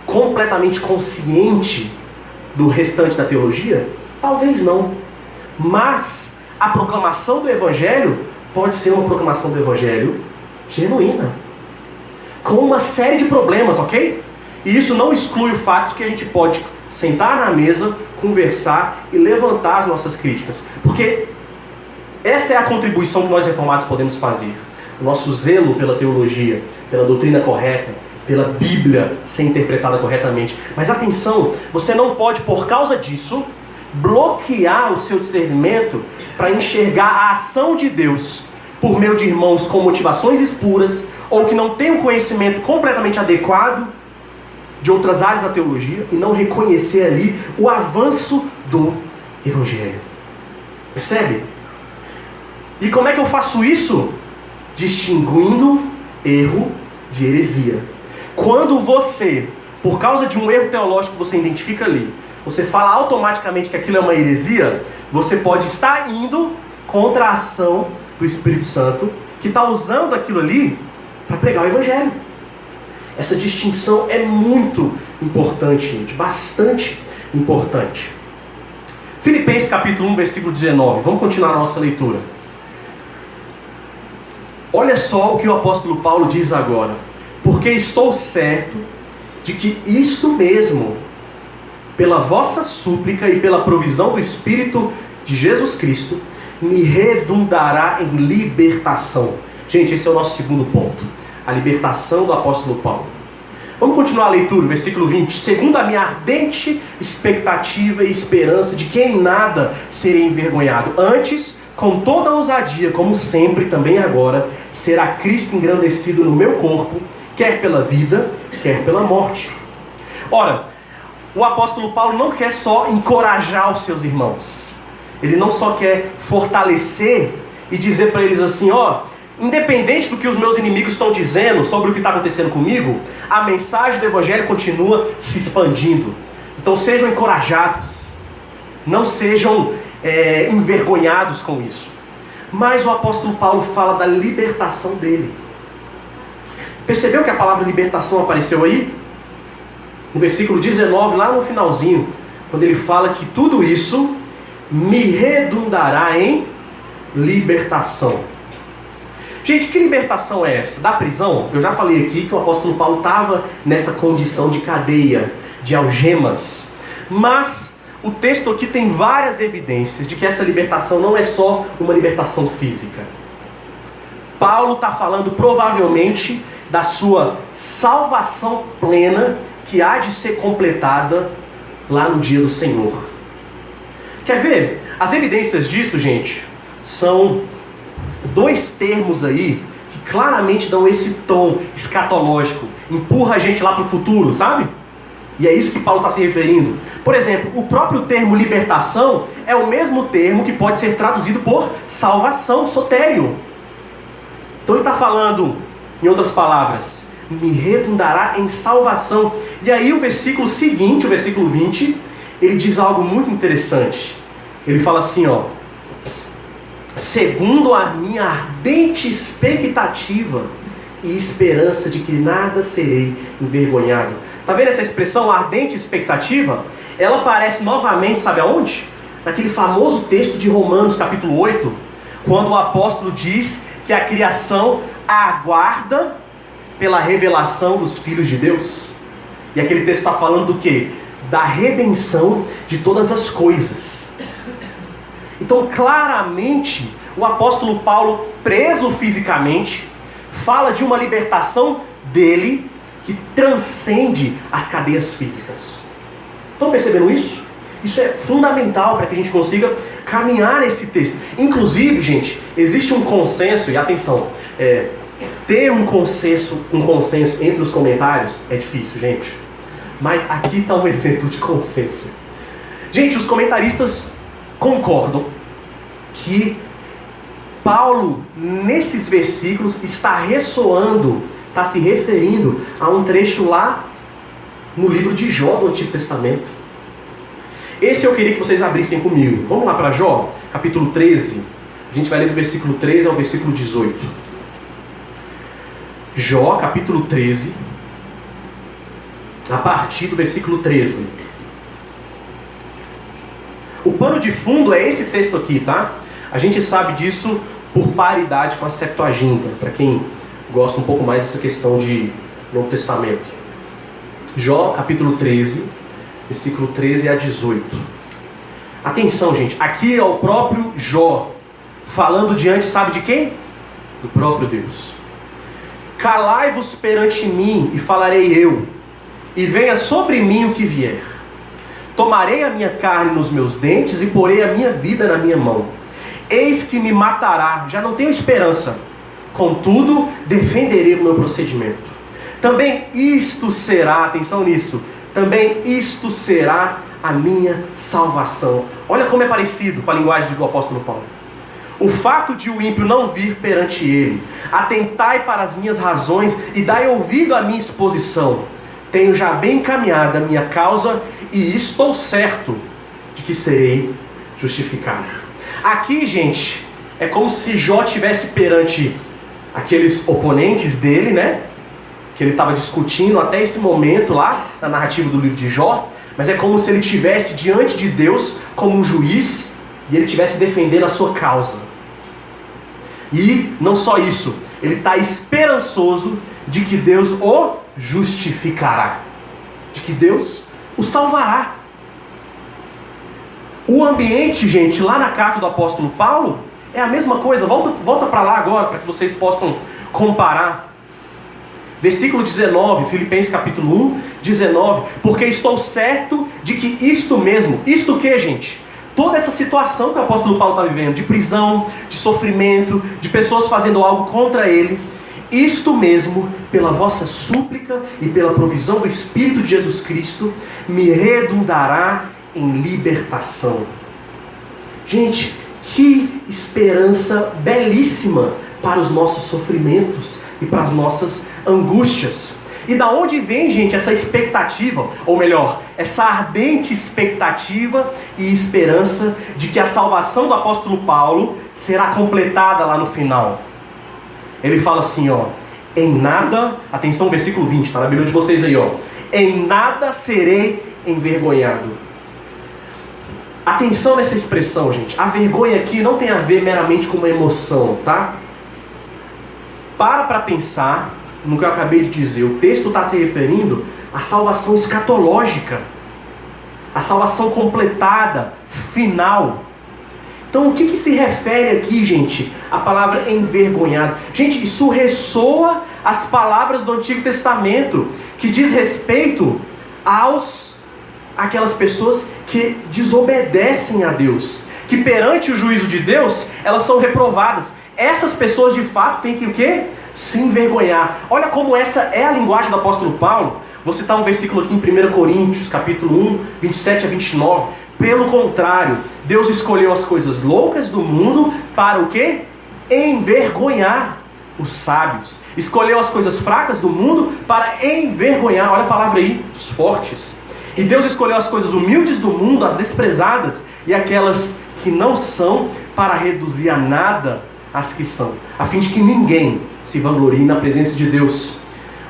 S1: completamente consciente do restante da teologia? Talvez não. Mas a proclamação do evangelho pode ser uma proclamação do evangelho genuína, com uma série de problemas, ok? E isso não exclui o fato de que a gente pode sentar na mesa, conversar e levantar as nossas críticas. Porque essa é a contribuição que nós reformados podemos fazer. O nosso zelo pela teologia, pela doutrina correta, pela Bíblia ser interpretada corretamente. Mas atenção, você não pode, por causa disso, bloquear o seu discernimento para enxergar a ação de Deus por meio de irmãos com motivações espuras ou que não têm um conhecimento completamente adequado de outras áreas da teologia e não reconhecer ali o avanço do evangelho. Percebe? E como é que eu faço isso? Distinguindo erro de heresia. Quando você, por causa de um erro teológico que você identifica ali, você fala automaticamente que aquilo é uma heresia, você pode estar indo contra a ação do Espírito Santo, que está usando aquilo ali para pregar o evangelho. Essa distinção é muito importante, gente, bastante importante. Filipenses capítulo 1, versículo 19. Vamos continuar a nossa leitura. Olha só o que o apóstolo Paulo diz agora. Porque estou certo de que isto mesmo, pela vossa súplica e pela provisão do Espírito de Jesus Cristo, me redundará em libertação. Gente, esse é o nosso segundo ponto. A libertação do apóstolo Paulo. Vamos continuar a leitura, versículo 20. Segundo a minha ardente expectativa e esperança de que em nada serei envergonhado. Antes, com toda a ousadia, como sempre, também agora, será Cristo engrandecido no meu corpo, quer pela vida, quer pela morte. Ora, o apóstolo Paulo não quer só encorajar os seus irmãos. Ele não só quer fortalecer e dizer para eles assim, independente do que os meus inimigos estão dizendo sobre o que está acontecendo comigo, a mensagem do evangelho continua se expandindo. Então sejam encorajados, não sejam envergonhados com isso. Mas o apóstolo Paulo fala da libertação dele. Percebeu que a palavra libertação apareceu aí? No versículo 19, lá no finalzinho, quando ele fala que tudo isso me redundará em libertação. Gente, que libertação é essa? Da prisão? Eu já falei aqui que o apóstolo Paulo estava nessa condição de cadeia, de algemas. Mas o texto aqui tem várias evidências de que essa libertação não é só uma libertação física. Paulo está falando provavelmente da sua salvação plena que há de ser completada lá no dia do Senhor. Quer ver? As evidências disso, gente, são dois termos aí que claramente dão esse tom escatológico, empurra a gente lá para o futuro, sabe? E é isso que Paulo está se referindo. Por exemplo, o próprio termo libertação é o mesmo termo que pode ser traduzido por salvação, sotério. Então ele está falando, em outras palavras, me redundará em salvação. E aí o versículo seguinte, o versículo 20, ele diz algo muito interessante. Ele fala assim, ó: segundo a minha ardente expectativa e esperança de que nada serei envergonhado. Tá vendo essa expressão, ardente expectativa? Ela aparece novamente, sabe aonde? Naquele famoso texto de Romanos, capítulo 8, quando o apóstolo diz que a criação aguarda pela revelação dos filhos de Deus. E aquele texto está falando do quê? Da redenção de todas as coisas. Então, claramente, o apóstolo Paulo, preso fisicamente, fala de uma libertação dele que transcende as cadeias físicas. Estão percebendo isso? Isso é fundamental para que a gente consiga caminhar nesse texto. Inclusive, gente, existe um consenso, e atenção, ter um consenso entre os comentários é difícil, gente. Mas aqui está um exemplo de consenso. Gente, os comentaristas concordam que Paulo, nesses versículos, está ressoando, está se referindo a um trecho lá no livro de Jó do Antigo Testamento. Esse eu queria que vocês abrissem comigo. Vamos lá para Jó, capítulo 13. A gente vai ler do versículo 13 ao versículo 18. Jó, capítulo 13, a partir do versículo 13. O pano de fundo é esse texto aqui, tá? A gente sabe disso por paridade com a Septuaginta, para quem gosta um pouco mais dessa questão de Novo Testamento. Jó, capítulo 13, versículo 13 a 18. Atenção, gente, aqui é o próprio Jó, falando diante, sabe de quem? Do próprio Deus. Calai-vos perante mim, e falarei eu, e venha sobre mim o que vier. Tomarei a minha carne nos meus dentes, e porei a minha vida na minha mão. Eis que me matará, já não tenho esperança. Contudo, defenderei o meu procedimento. Também isto será, atenção nisso, também isto será a minha salvação. Olha como é parecido com a linguagem do apóstolo Paulo. O fato de o ímpio não vir perante ele, atentai para as minhas razões e dai ouvido à minha exposição. Tenho já bem encaminhada a minha causa e estou certo de que serei justificado. Aqui, gente, é como se Jó estivesse perante aqueles oponentes dele, né? Que ele estava discutindo até esse momento lá, na narrativa do livro de Jó. Mas é como se ele estivesse diante de Deus como um juiz e ele estivesse defendendo a sua causa. E não só isso, ele está esperançoso de que Deus o justificará, de que Deus o salvará. O ambiente, gente, lá na carta do apóstolo Paulo, é a mesma coisa. Volta para lá agora, para que vocês possam comparar. Versículo 19, Filipenses capítulo 1, 19. Porque estou certo de que isto mesmo, isto o que, gente? Toda essa situação que o apóstolo Paulo está vivendo, de prisão, de sofrimento, de pessoas fazendo algo contra ele, isto mesmo, pela vossa súplica e pela provisão do Espírito de Jesus Cristo, me redundará em libertação. Gente, que esperança belíssima para os nossos sofrimentos e para as nossas angústias. E da onde vem, gente, essa expectativa, ou melhor, essa ardente expectativa e esperança de que a salvação do apóstolo Paulo será completada lá no final? Ele fala assim, ó: em nada, atenção, versículo 20, está na Bíblia de vocês aí, ó: em nada serei envergonhado. Atenção nessa expressão, gente. A vergonha aqui não tem a ver meramente com uma emoção, tá? Para pensar no que eu acabei de dizer. O texto está se referindo à salvação escatológica, a salvação completada, final. Então, o que se refere aqui, gente? A palavra envergonhado. Gente, isso ressoa as palavras do Antigo Testamento, que diz respeito àquelas pessoas que desobedecem a Deus, que perante o juízo de Deus, elas são reprovadas. Essas pessoas, de fato, têm que o quê? Se envergonhar. Olha como essa é a linguagem do apóstolo Paulo. Vou citar um versículo aqui em 1 Coríntios, capítulo 1, 27 a 29. Pelo contrário, Deus escolheu as coisas loucas do mundo para o quê? Envergonhar os sábios. Escolheu as coisas fracas do mundo para envergonhar, olha a palavra aí, os fortes. E Deus escolheu as coisas humildes do mundo, as desprezadas, e aquelas que não são, para reduzir a nada as que são, a fim de que ninguém se vanglorie na presença de Deus.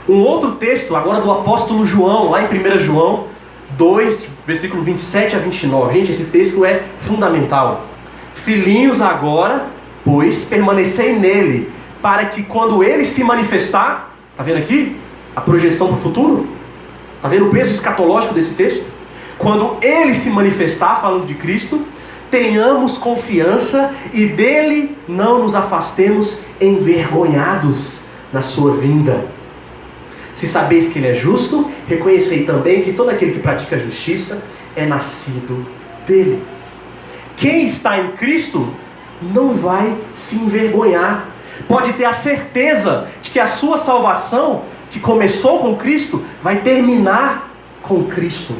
S1: Um outro texto, agora do apóstolo João, lá em 1 João 2, versículo 27 a 29. Gente, esse texto é fundamental. Filhinhos, agora, pois, permanecei nele, para que quando ele se manifestar, tá vendo aqui? A projeção para o futuro? Tá vendo o peso escatológico desse texto? Quando ele se manifestar, falando de Cristo, tenhamos confiança e dele não nos afastemos envergonhados na sua vinda. Se sabeis que ele é justo, reconhecei também que todo aquele que pratica a justiça é nascido dele. Quem está em Cristo não vai se envergonhar. Pode ter a certeza de que a sua salvação, que começou com Cristo, vai terminar com Cristo.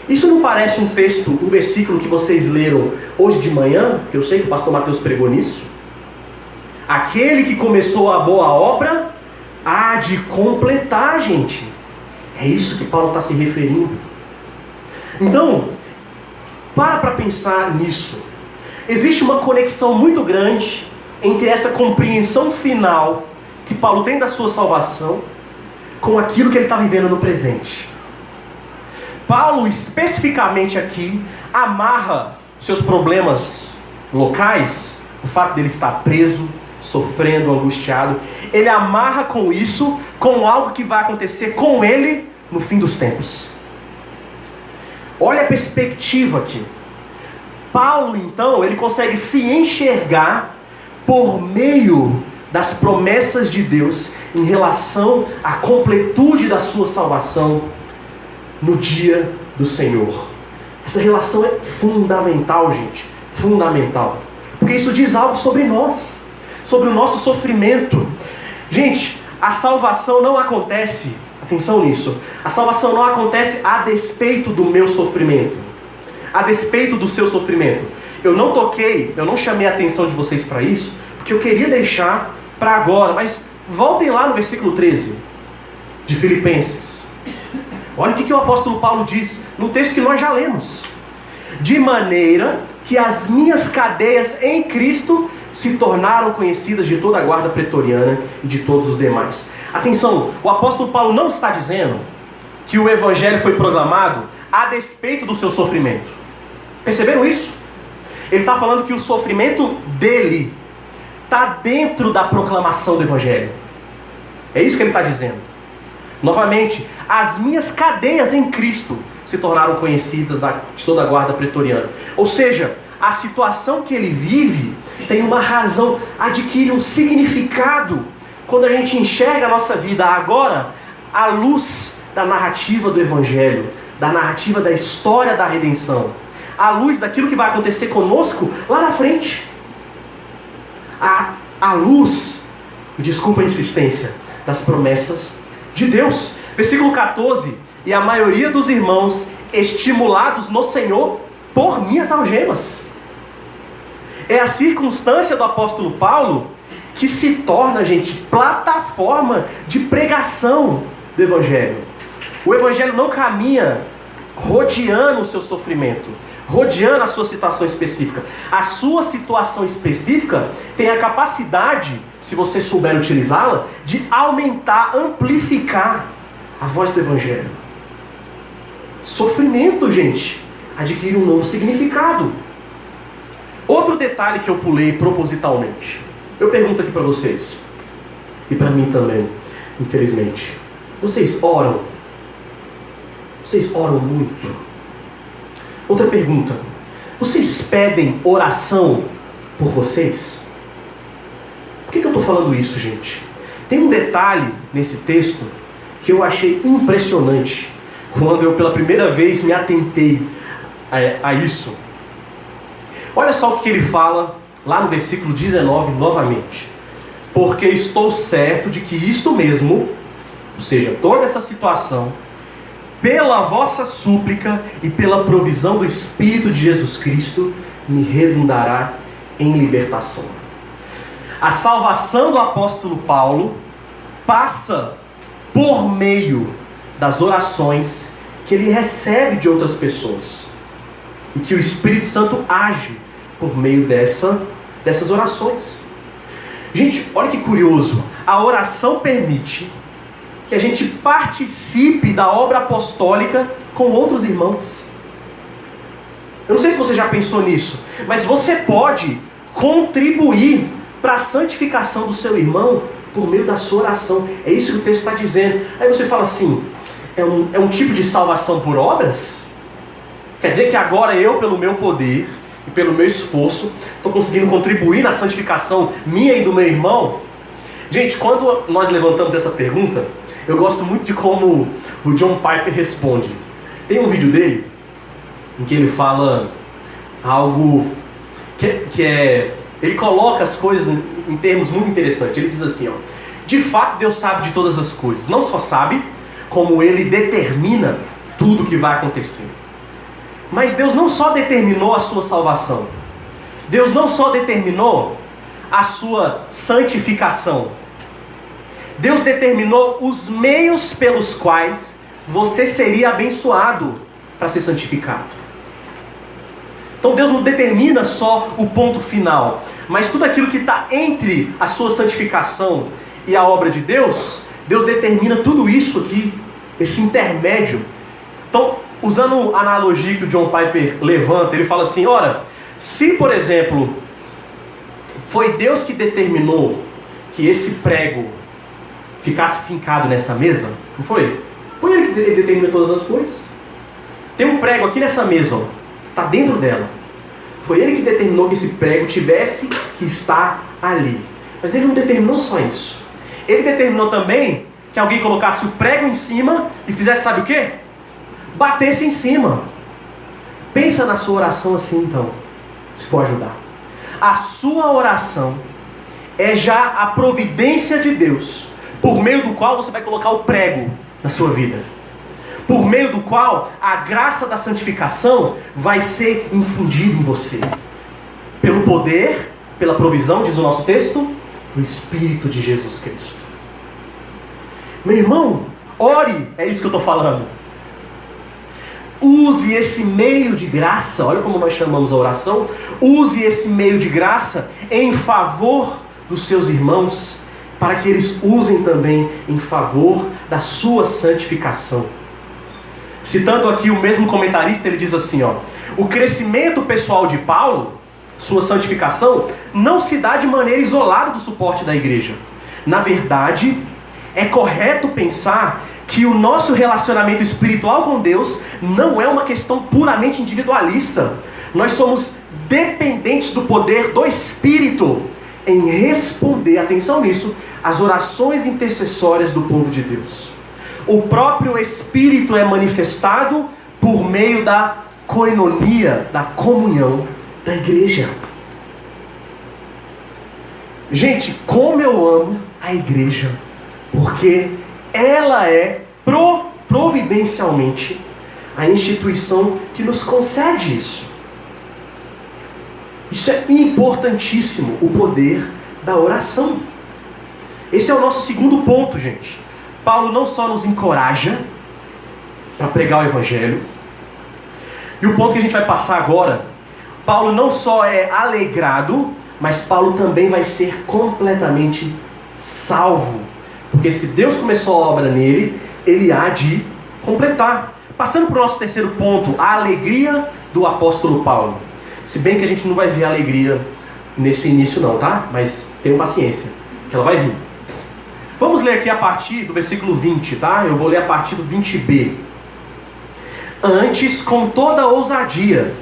S1: Isso não parece um texto, um versículo que vocês leram hoje de manhã? Que eu sei que o pastor Mateus pregou nisso. Aquele que começou a boa obra há de completar, gente. É isso que Paulo está se referindo. Então, para pensar nisso. Existe uma conexão muito grande entre essa compreensão final que Paulo tem da sua salvação com aquilo que ele está vivendo no presente. Paulo, especificamente aqui, amarra seus problemas locais, o fato dele estar preso, sofrendo, angustiado, ele amarra com isso, com algo que vai acontecer com ele no fim dos tempos. Olha a perspectiva aqui. Paulo, então, ele consegue se enxergar por meio das promessas de Deus em relação à completude da sua salvação no dia do Senhor. Essa relação é fundamental, gente. Fundamental. Porque isso diz algo sobre nós, sobre o nosso sofrimento. Gente, a salvação não acontece, atenção nisso, a salvação não acontece a despeito do meu sofrimento, a despeito do seu sofrimento. Eu não chamei a atenção de vocês para isso, porque eu queria deixar para agora, mas voltem lá no versículo 13 de Filipenses. Olha o que o apóstolo Paulo diz no texto que nós já lemos. De maneira que as minhas cadeias em Cristo se tornaram conhecidas de toda a guarda pretoriana e de todos os demais. Atenção, o apóstolo Paulo não está dizendo que o evangelho foi proclamado a despeito do seu sofrimento. Perceberam isso? Ele está falando que o sofrimento dele está dentro da proclamação do evangelho. É isso que ele está dizendo. Novamente, as minhas cadeias em Cristo se tornaram conhecidas de toda a guarda pretoriana. Ou seja, a situação que ele vive tem uma razão, adquire um significado quando a gente enxerga a nossa vida agora à luz da narrativa do evangelho, da narrativa da história da redenção, à luz daquilo que vai acontecer conosco lá na frente, à luz, desculpa a insistência, das promessas de Deus. Versículo 14: e a maioria dos irmãos, estimulados no Senhor por minhas algemas. É a circunstância do apóstolo Paulo que se torna, gente, plataforma de pregação do evangelho. O evangelho não caminha rodeando o seu sofrimento, rodeando a sua situação específica. A sua situação específica tem a capacidade, se você souber utilizá-la, de aumentar, amplificar a voz do evangelho. Sofrimento, gente, adquire um novo significado. Outro detalhe que eu pulei propositalmente. Eu pergunto aqui para vocês, e para mim também, infelizmente. Vocês oram? Vocês oram muito? Outra pergunta. Vocês pedem oração por vocês? Por que eu estou falando isso, gente? Tem um detalhe nesse texto que eu achei impressionante quando eu pela primeira vez me atentei a isso. Olha só o que ele fala lá no versículo 19 novamente. Porque estou certo de que isto mesmo, ou seja, toda essa situação, pela vossa súplica e pela provisão do Espírito de Jesus Cristo, me redundará em libertação. A salvação do apóstolo Paulo passa por meio das orações que ele recebe de outras pessoas. E que o Espírito Santo age por meio dessas orações. Gente, olha que curioso. A oração permite que a gente participe da obra apostólica com outros irmãos. Eu não sei se você já pensou nisso, mas você pode contribuir para a santificação do seu irmão por meio da sua oração. É isso que o texto está dizendo. Aí você fala assim, é um tipo de salvação por obras? Quer dizer que agora eu, pelo meu poder e pelo meu esforço, estou conseguindo contribuir na santificação minha e do meu irmão? Gente, quando nós levantamos essa pergunta, eu gosto muito de como o John Piper responde. Tem um vídeo dele em que ele fala algo que é... Ele coloca as coisas em termos muito interessantes. Ele diz assim, ó: de fato Deus sabe de todas as coisas. Não só sabe, como Ele determina tudo o que vai acontecer. Mas Deus não só determinou a sua salvação. Deus não só determinou a sua santificação. Deus determinou os meios pelos quais você seria abençoado para ser santificado. Então Deus não determina só o ponto final, mas tudo aquilo que está entre a sua santificação e a obra de Deus, Deus determina tudo isso aqui, esse intermédio. Então, usando a analogia que o John Piper levanta, ele fala assim, ora, se por exemplo, foi Deus que determinou que esse prego ficasse fincado nessa mesa, não foi? Foi Ele que determinou todas as coisas. Tem um prego aqui nessa mesa, ó, está dentro dela. Foi Ele que determinou que esse prego tivesse que estar ali. Mas Ele não determinou só isso. Ele determinou também que alguém colocasse o prego em cima e fizesse, sabe o quê? Batesse em cima. Pensa na sua oração assim então, se for ajudar. A sua oração é já a providência de Deus, por meio do qual você vai colocar o prego na sua vida. Por meio do qual a graça da santificação vai ser infundida em você. Pelo poder, pela provisão, diz o nosso texto, do Espírito de Jesus Cristo. Meu irmão, ore, é isso que eu estou falando. Use esse meio de graça, olha como nós chamamos a oração, use esse meio de graça em favor dos seus irmãos, para que eles usem também em favor da sua santificação. Citando aqui o mesmo comentarista, ele diz assim, ó: o crescimento pessoal de Paulo, sua santificação, não se dá de maneira isolada do suporte da igreja. Na verdade, é correto pensar que o nosso relacionamento espiritual com Deus não é uma questão puramente individualista. Nós somos dependentes do poder do Espírito em responder, atenção nisso, às orações intercessórias do povo de Deus. O próprio Espírito é manifestado por meio da koinonia, da comunhão da igreja. Gente, como eu amo a igreja, porque ela é providencialmente a instituição que nos concede isso. Isso é importantíssimo, o poder da oração. Esse é o nosso segundo ponto, gente. Paulo não só nos encoraja para pregar o Evangelho, e o ponto que a gente vai passar agora, Paulo não só é alegrado, mas Paulo também vai ser completamente salvo. Porque se Deus começou a obra nele, ele há de completar. Passando para o nosso terceiro ponto, a alegria do apóstolo Paulo. Se bem que a gente não vai ver alegria nesse início não, tá? Mas tenham paciência, que ela vai vir. Vamos ler aqui a partir do versículo 20, tá? Eu vou ler a partir do 20b. Antes, com toda ousadia,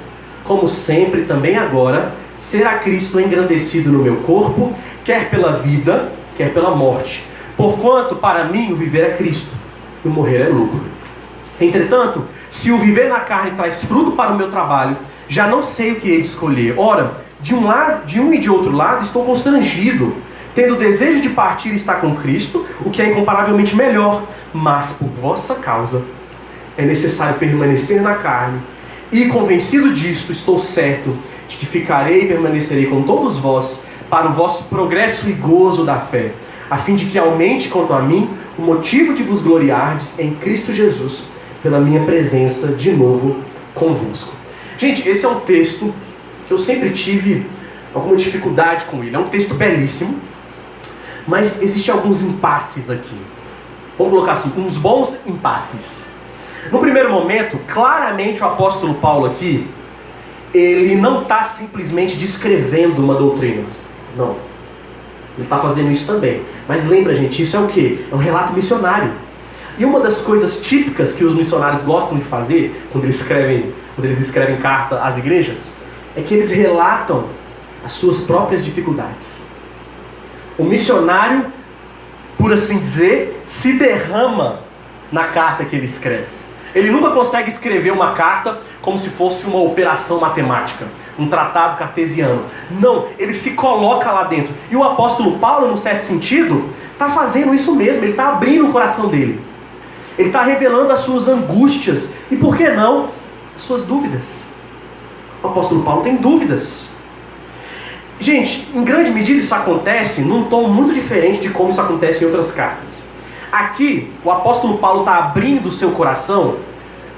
S1: como sempre, também agora, será Cristo engrandecido no meu corpo, quer pela vida, quer pela morte. Porquanto, para mim, o viver é Cristo, e o morrer é lucro. Entretanto, se o viver na carne traz fruto para o meu trabalho, já não sei o que hei de escolher. Ora, de um e de outro lado, estou constrangido, tendo o desejo de partir e estar com Cristo, o que é incomparavelmente melhor. Mas, por vossa causa, é necessário permanecer na carne, e convencido disto, estou certo de que ficarei e permanecerei com todos vós, para o vosso progresso e gozo da fé, a fim de que aumente quanto a mim o motivo de vos gloriardes em Cristo Jesus, pela minha presença de novo convosco. Gente, esse é um texto que eu sempre tive alguma dificuldade com ele. É um texto belíssimo, mas existem alguns impasses aqui. Vamos colocar assim, uns bons impasses. No primeiro momento, claramente o apóstolo Paulo aqui, ele não está simplesmente descrevendo uma doutrina. Não. Ele está fazendo isso também. Mas lembra, gente, isso é o quê? É um relato missionário. E uma das coisas típicas que os missionários gostam de fazer, quando eles escrevem carta às igrejas, é que eles relatam as suas próprias dificuldades. O missionário, por assim dizer, se derrama na carta que ele escreve. Ele nunca consegue escrever uma carta como se fosse uma operação matemática, um tratado cartesiano. Não, ele se coloca lá dentro. E o apóstolo Paulo, num certo sentido, está fazendo isso mesmo. Ele está abrindo o coração dele. Ele está revelando as suas angústias. E por que não, as suas dúvidas. O apóstolo Paulo tem dúvidas. Gente, em grande medida isso acontece num tom muito diferente de como isso acontece em outras cartas. Aqui, o apóstolo Paulo está abrindo o seu coração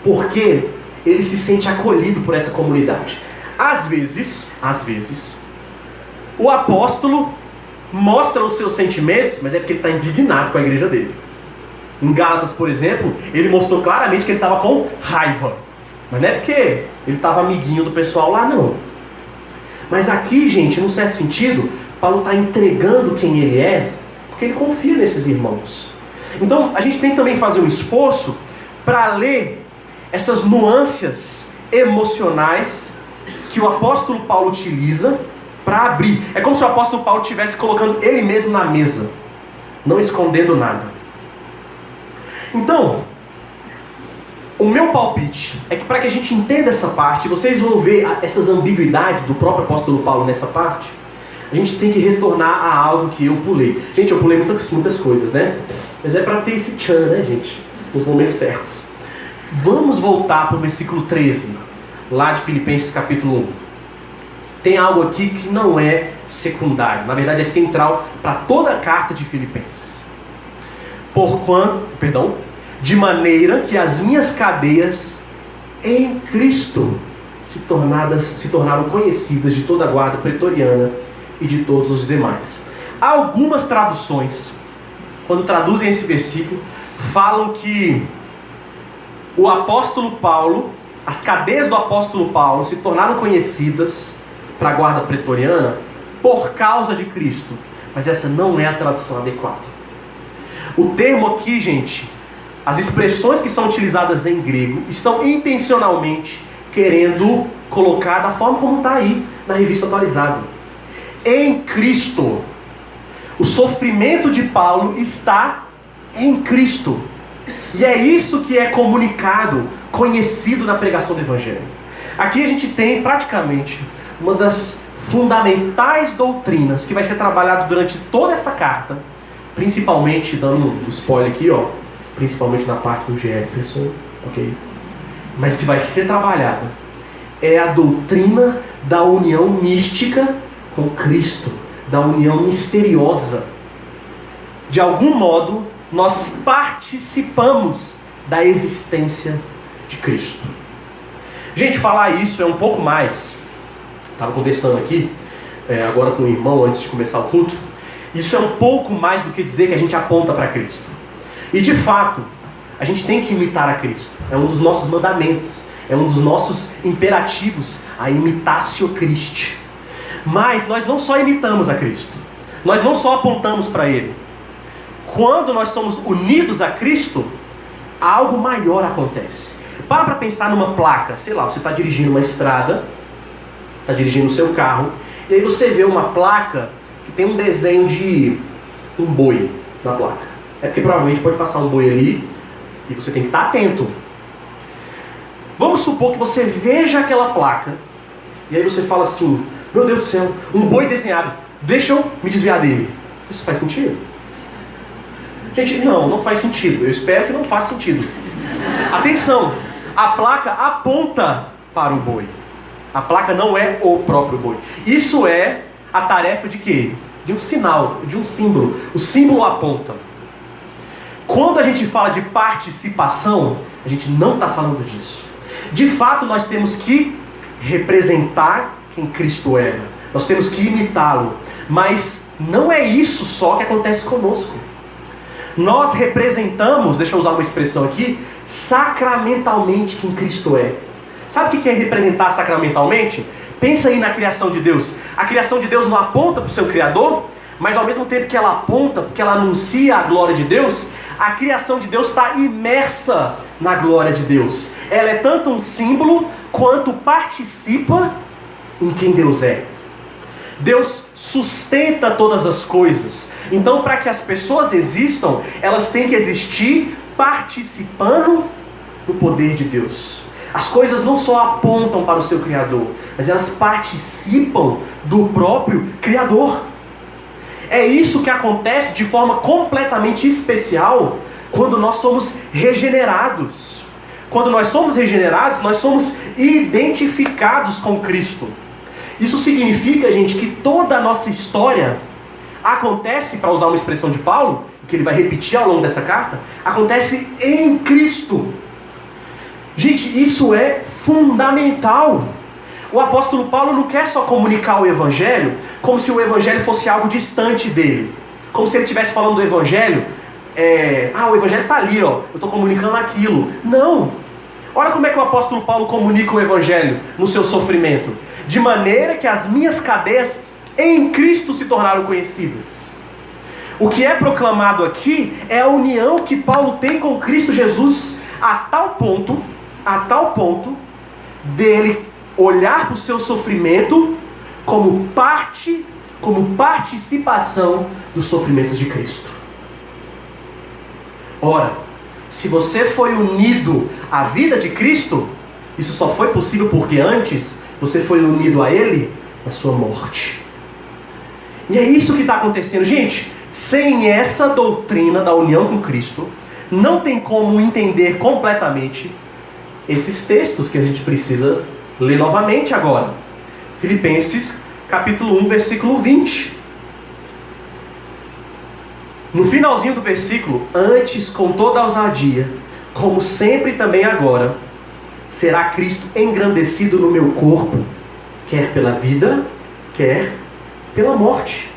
S1: porque ele se sente acolhido por essa comunidade. Às vezes, o apóstolo mostra os seus sentimentos, mas é porque ele está indignado com a igreja dele. Em Gálatas, por exemplo, ele mostrou claramente que ele estava com raiva. Mas não é porque ele estava amiguinho do pessoal lá, não. Mas aqui, gente, num certo sentido, Paulo está entregando quem ele é, porque ele confia nesses irmãos. Então, a gente tem que também fazer um esforço para ler essas nuances emocionais que o apóstolo Paulo utiliza para abrir. É como se o apóstolo Paulo estivesse colocando ele mesmo na mesa, não escondendo nada. Então, o meu palpite é que para que a gente entenda essa parte, vocês vão ver essas ambiguidades do próprio apóstolo Paulo nessa parte, a gente tem que retornar a algo que eu pulei. Gente, eu pulei muitas coisas, né? Mas é para ter esse tchan, né, gente? Nos momentos certos. Vamos voltar para o versículo 13, lá de Filipenses capítulo 1. Tem algo aqui que não é secundário, na verdade é central para toda a carta de Filipenses. De maneira que as minhas cadeias em Cristo se tornaram conhecidas de toda a guarda pretoriana e de todos os demais. Algumas traduções, quando traduzem esse versículo, falam que o apóstolo Paulo, as cadeias do apóstolo Paulo se tornaram conhecidas para a guarda pretoriana por causa de Cristo. Mas essa não é a tradução adequada. O termo aqui, gente, as expressões que são utilizadas em grego estão intencionalmente querendo colocar da forma como está aí na revista atualizada. Em Cristo. O sofrimento de Paulo está em Cristo. E é isso que é comunicado, conhecido na pregação do Evangelho. Aqui a gente tem praticamente uma das fundamentais doutrinas que vai ser trabalhado durante toda essa carta, principalmente, dando um spoiler aqui, principalmente na parte do Jefferson, ok? Mas que vai ser trabalhada é a doutrina da união mística com Cristo, da união misteriosa. De algum modo, nós participamos da existência de Cristo. Gente, falar isso é um pouco mais. Estava conversando aqui, agora com o irmão, antes de começar o culto. Isso é um pouco mais do que dizer que a gente aponta para Cristo. E de fato, a gente tem que imitar a Cristo. É um dos nossos mandamentos. É um dos nossos imperativos, a imitatio Christi. Mas nós não só imitamos a Cristo. Nós não só apontamos para Ele. Quando nós somos unidos a Cristo, algo maior acontece. Para pensar numa placa. Sei lá, você está dirigindo uma estrada está dirigindo o seu carro, e aí você vê uma placa que tem um desenho de um boi na placa. É porque provavelmente pode passar um boi ali e você tem que estar atento. Vamos supor que você veja aquela placa e aí você fala assim: meu Deus do céu, um boi desenhado, deixa eu me desviar dele. Isso faz sentido? Gente, não faz sentido. Eu espero que não faça sentido. Atenção, a placa aponta para o boi. A placa não é o próprio boi. Isso é a tarefa de quê? De um sinal, de um símbolo. O símbolo aponta. Quando a gente fala de participação, a gente não está falando disso. De fato, nós temos que representar quem Cristo era. Nós temos que imitá-lo. Mas não é isso só que acontece conosco. Nós representamos, deixa eu usar uma expressão aqui, sacramentalmente quem Cristo é. Sabe o que é representar sacramentalmente? Pensa aí na criação de Deus. A criação de Deus não aponta para o seu Criador, mas ao mesmo tempo que ela aponta, porque ela anuncia a glória de Deus, a criação de Deus está imersa na glória de Deus. Ela é tanto um símbolo, quanto participa em quem Deus é. Deus sustenta todas as coisas. Então, para que as pessoas existam, elas têm que existir participando do poder de Deus. As coisas não só apontam para o seu Criador, mas elas participam do próprio Criador. É isso que acontece de forma completamente especial quando nós somos regenerados. Quando nós somos regenerados, nós somos identificados com Cristo. Isso significa, gente, que toda a nossa história acontece, para usar uma expressão de Paulo, que ele vai repetir ao longo dessa carta, acontece em Cristo. Gente, isso é fundamental. O apóstolo Paulo não quer só comunicar o Evangelho como se o Evangelho fosse algo distante dele. Como se ele estivesse falando do Evangelho, o Evangelho está ali, ó, eu estou comunicando aquilo. Não. Olha como é que o apóstolo Paulo comunica o Evangelho no seu sofrimento. De maneira que as minhas cadeias em Cristo se tornaram conhecidas. O que é proclamado aqui é a união que Paulo tem com Cristo Jesus a tal ponto dele olhar para o seu sofrimento como participação dos sofrimentos de Cristo. Ora, se você foi unido à vida de Cristo, isso só foi possível porque antes você foi unido a Ele na sua morte. E é isso que está acontecendo. Gente, sem essa doutrina da união com Cristo, não tem como entender completamente esses textos que a gente precisa ler novamente agora. Filipenses capítulo 1, versículo 20. No finalzinho do versículo: antes, com toda a ousadia, como sempre também agora, será Cristo engrandecido no meu corpo, quer pela vida, quer pela morte.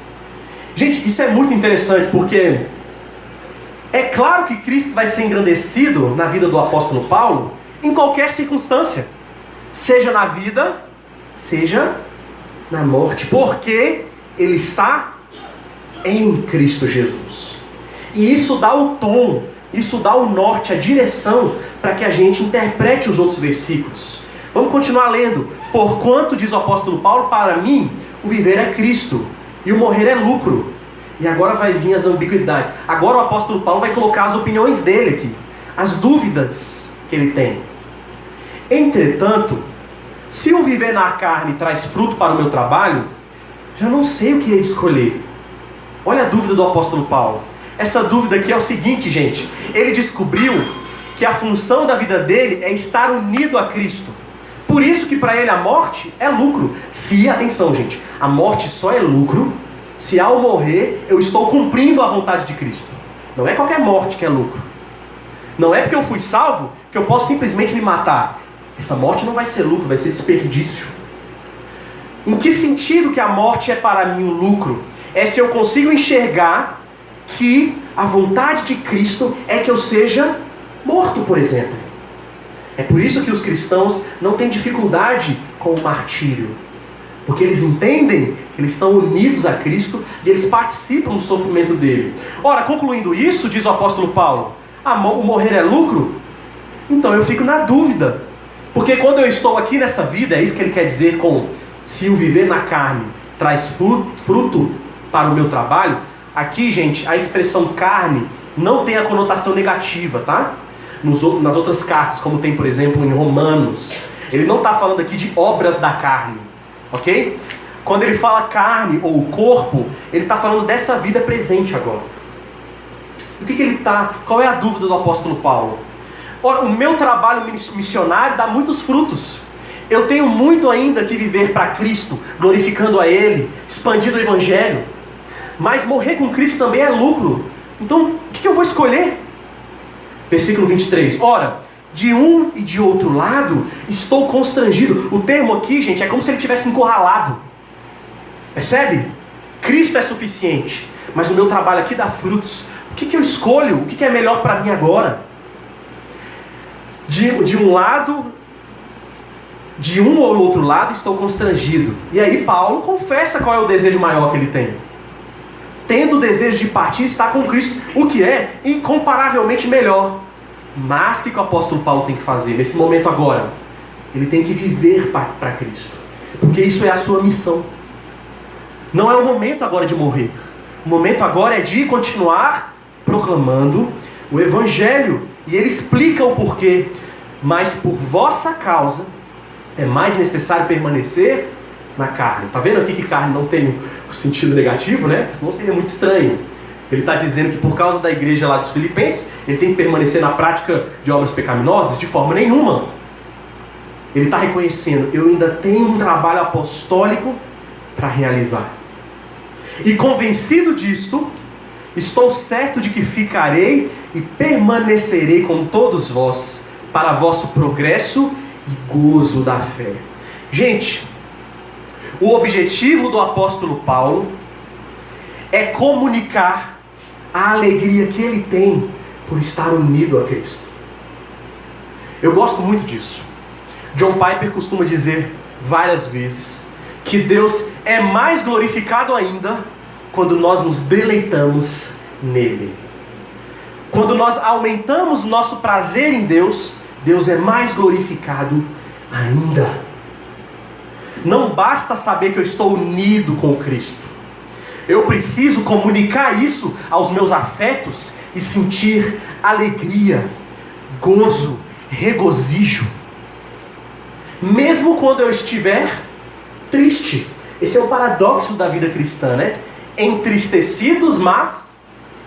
S1: Gente, isso é muito interessante, porque é claro que Cristo vai ser engrandecido na vida do apóstolo Paulo em qualquer circunstância, seja na vida, seja na morte, porque ele está em Cristo Jesus. E isso dá o tom, isso dá o norte, a direção para que a gente interprete os outros versículos. Vamos continuar lendo. Porquanto, diz o apóstolo Paulo, para mim o viver é Cristo e o morrer é lucro. E agora vai vir as ambiguidades. Agora o apóstolo Paulo vai colocar as opiniões dele aqui, as dúvidas que ele tem. Entretanto, se o viver na carne traz fruto para o meu trabalho, já não sei o que hei de escolher. Olha a dúvida do apóstolo Paulo. Essa dúvida aqui é o seguinte, gente. Ele descobriu que a função da vida dele é estar unido a Cristo. Por isso que para ele a morte é lucro. Atenção, gente, a morte só é lucro se ao morrer eu estou cumprindo a vontade de Cristo. Não é qualquer morte que é lucro. Não é porque eu fui salvo que eu posso simplesmente me matar. Essa morte não vai ser lucro, vai ser desperdício. Em que sentido que a morte é para mim um lucro? É se eu consigo enxergar que a vontade de Cristo é que eu seja morto, por exemplo. É por isso que os cristãos não têm dificuldade com o martírio, porque eles entendem que eles estão unidos a Cristo e eles participam do sofrimento dele. Ora, concluindo isso, diz o apóstolo Paulo, o morrer é lucro? Então eu fico na dúvida, porque quando eu estou aqui nessa vida, é isso que ele quer dizer com se o viver na carne traz fruto para o meu trabalho, aqui, gente, a expressão carne não tem a conotação negativa, tá? Nas outras cartas, como tem, por exemplo, em Romanos, ele não está falando aqui de obras da carne, ok? Quando ele fala carne ou corpo, ele está falando dessa vida presente agora. O que ele está? Qual é a dúvida do apóstolo Paulo? Ora, o meu trabalho missionário dá muitos frutos. Eu tenho muito ainda que viver para Cristo, glorificando a Ele, expandindo o Evangelho. Mas morrer com Cristo também é lucro. Então, o que eu vou escolher? Versículo 23. Ora, de um e de outro lado, estou constrangido. O termo aqui, gente, é como se ele tivesse encurralado. Percebe? Cristo é suficiente, mas o meu trabalho aqui dá frutos. O que eu escolho? O que é melhor para mim agora? De um ou outro lado, estou constrangido. E aí Paulo confessa qual é o desejo maior que ele tem. Tendo o desejo de partir, está com Cristo, o que é incomparavelmente melhor. Mas o que o apóstolo Paulo tem que fazer nesse momento agora? Ele tem que viver para Cristo, porque isso é a sua missão. Não é o momento agora de morrer. O momento agora é de continuar proclamando o Evangelho. E ele explica o porquê. Mas por vossa causa é mais necessário permanecer na carne. Está vendo aqui que carne não tem o sentido negativo, né? Senão seria muito estranho. Ele está dizendo que por causa da igreja lá dos Filipenses, ele tem que permanecer na prática de obras pecaminosas? De forma nenhuma. Ele está reconhecendo, eu ainda tenho um trabalho apostólico para realizar. E convencido disto, estou certo de que ficarei e permanecerei com todos vós, para vosso progresso e gozo da fé. Gente, o objetivo do apóstolo Paulo é comunicar a alegria que ele tem por estar unido a Cristo. Eu gosto muito disso. John Piper costuma dizer várias vezes que Deus é mais glorificado ainda quando nós nos deleitamos nele. Quando nós aumentamos o nosso prazer em Deus, Deus é mais glorificado ainda. Não basta saber que eu estou unido com Cristo. Eu preciso comunicar isso aos meus afetos e sentir alegria, gozo, regozijo. Mesmo quando eu estiver triste. Esse é o paradoxo da vida cristã, né? Entristecidos, mas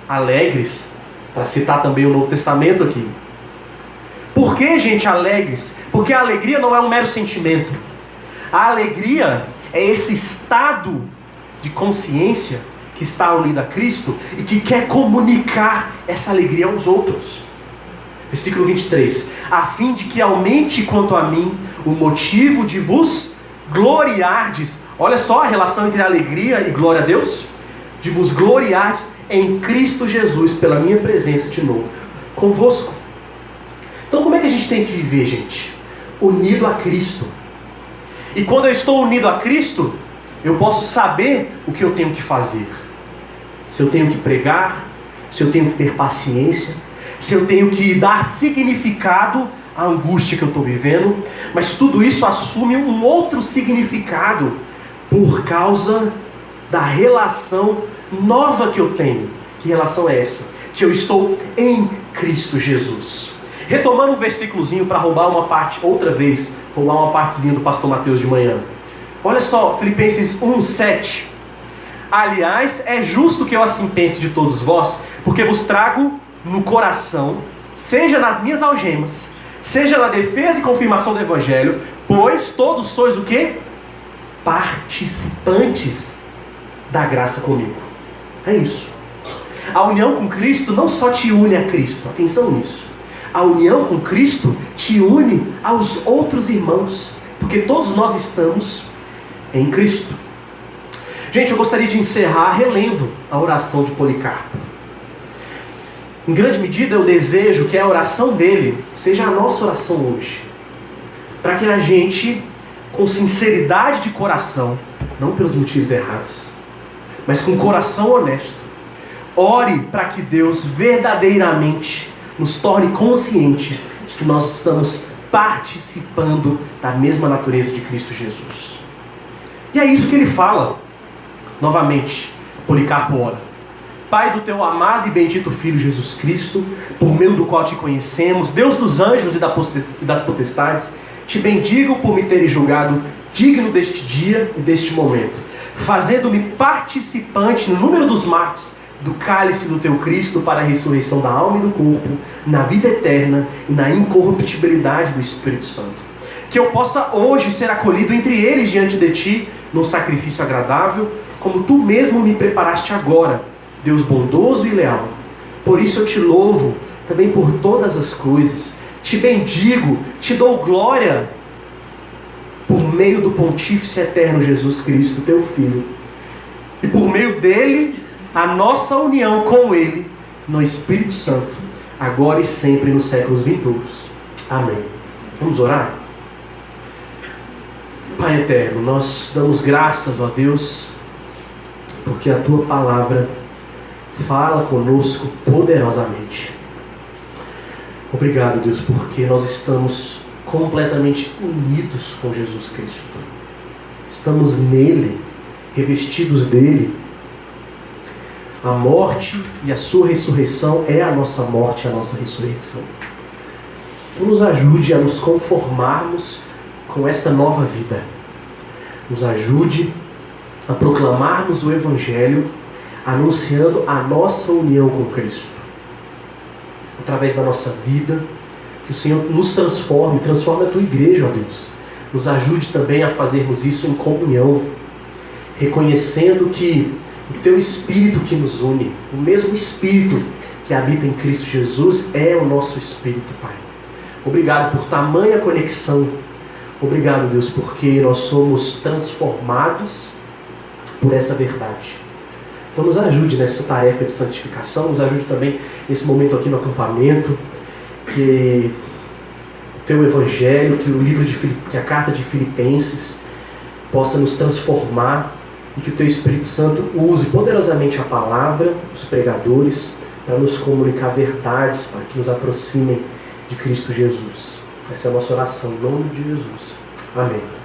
S1: alegres. Para citar também o Novo Testamento aqui. Por que, gente, alegres? Porque a alegria não é um mero sentimento. A alegria é esse estado de consciência que está unido a Cristo e que quer comunicar essa alegria aos outros. Versículo 23. A fim de que aumente quanto a mim o motivo de vos gloriardes. Olha só a relação entre alegria e glória a Deus. De vos gloriardes em Cristo Jesus pela minha presença de novo convosco. Então como é que a gente tem que viver, gente? Unido a Cristo. E quando eu estou unido a Cristo, eu posso saber o que eu tenho que fazer. Se eu tenho que pregar, se eu tenho que ter paciência, se eu tenho que dar significado à angústia que eu estou vivendo. Mas tudo isso assume um outro significado por causa da relação nova que eu tenho. Que relação é essa? Que eu estou em Cristo Jesus. Retomando um versículozinho para roubar uma partezinha do pastor Mateus de manhã. Olha só, Filipenses 1:7. Aliás, é justo que eu assim pense de todos vós, porque vos trago no coração, seja nas minhas algemas, seja na defesa e confirmação do Evangelho, pois todos sois o quê? Participantes da graça comigo. É isso. A união com Cristo não só te une a Cristo, atenção nisso. A união com Cristo te une aos outros irmãos, porque todos nós estamos em Cristo. Gente, eu gostaria de encerrar relendo a oração de Policarpo. Em grande medida eu desejo que a oração dele seja a nossa oração hoje, para que a gente, com sinceridade de coração, não pelos motivos errados, mas com coração honesto, ore para que Deus verdadeiramente nos torne consciente de que nós estamos participando da mesma natureza de Cristo Jesus. E é isso que ele fala. Novamente, Policarpo ora: Pai do teu amado e bendito Filho Jesus Cristo, por meio do qual te conhecemos, Deus dos anjos e das potestades, te bendigo por me teres julgado digno deste dia e deste momento, fazendo-me participante no número dos mártires do cálice do teu Cristo para a ressurreição da alma e do corpo, na vida eterna e na incorruptibilidade do Espírito Santo. Que eu possa hoje ser acolhido entre eles diante de ti, num sacrifício agradável, como tu mesmo me preparaste agora, Deus bondoso e leal. Por isso eu te louvo também por todas as coisas, te bendigo, te dou glória, por meio do Pontífice eterno Jesus Cristo, teu Filho, e por meio dele, a nossa união com ele, no Espírito Santo, agora e sempre nos séculos vindouros. Amém. Vamos orar? Pai eterno, nós damos graças, ó Deus, porque a tua palavra fala conosco poderosamente. Obrigado, Deus, porque nós estamos completamente unidos com Jesus Cristo. Estamos nele, revestidos dele. A morte e a sua ressurreição é a nossa morte e a nossa ressurreição. Que nos ajude a nos conformarmos com esta nova vida. Nos ajude a proclamarmos o Evangelho, anunciando a nossa união com Cristo. Através da nossa vida, que o Senhor nos transforme a tua igreja, ó Deus. Nos ajude também a fazermos isso em comunhão, reconhecendo que o teu Espírito que nos une, o mesmo Espírito que habita em Cristo Jesus, é o nosso Espírito, Pai. Obrigado por tamanha conexão. Obrigado, Deus, porque nós somos transformados por essa verdade. Então nos ajude nessa tarefa de santificação, nos ajude também nesse momento aqui no acampamento, que o teu Evangelho, que a carta de Filipenses possa nos transformar e que o teu Espírito Santo use poderosamente a palavra, os pregadores, para nos comunicar verdades, para que nos aproximem de Cristo Jesus. Essa é a nossa oração, em nome de Jesus. Amém.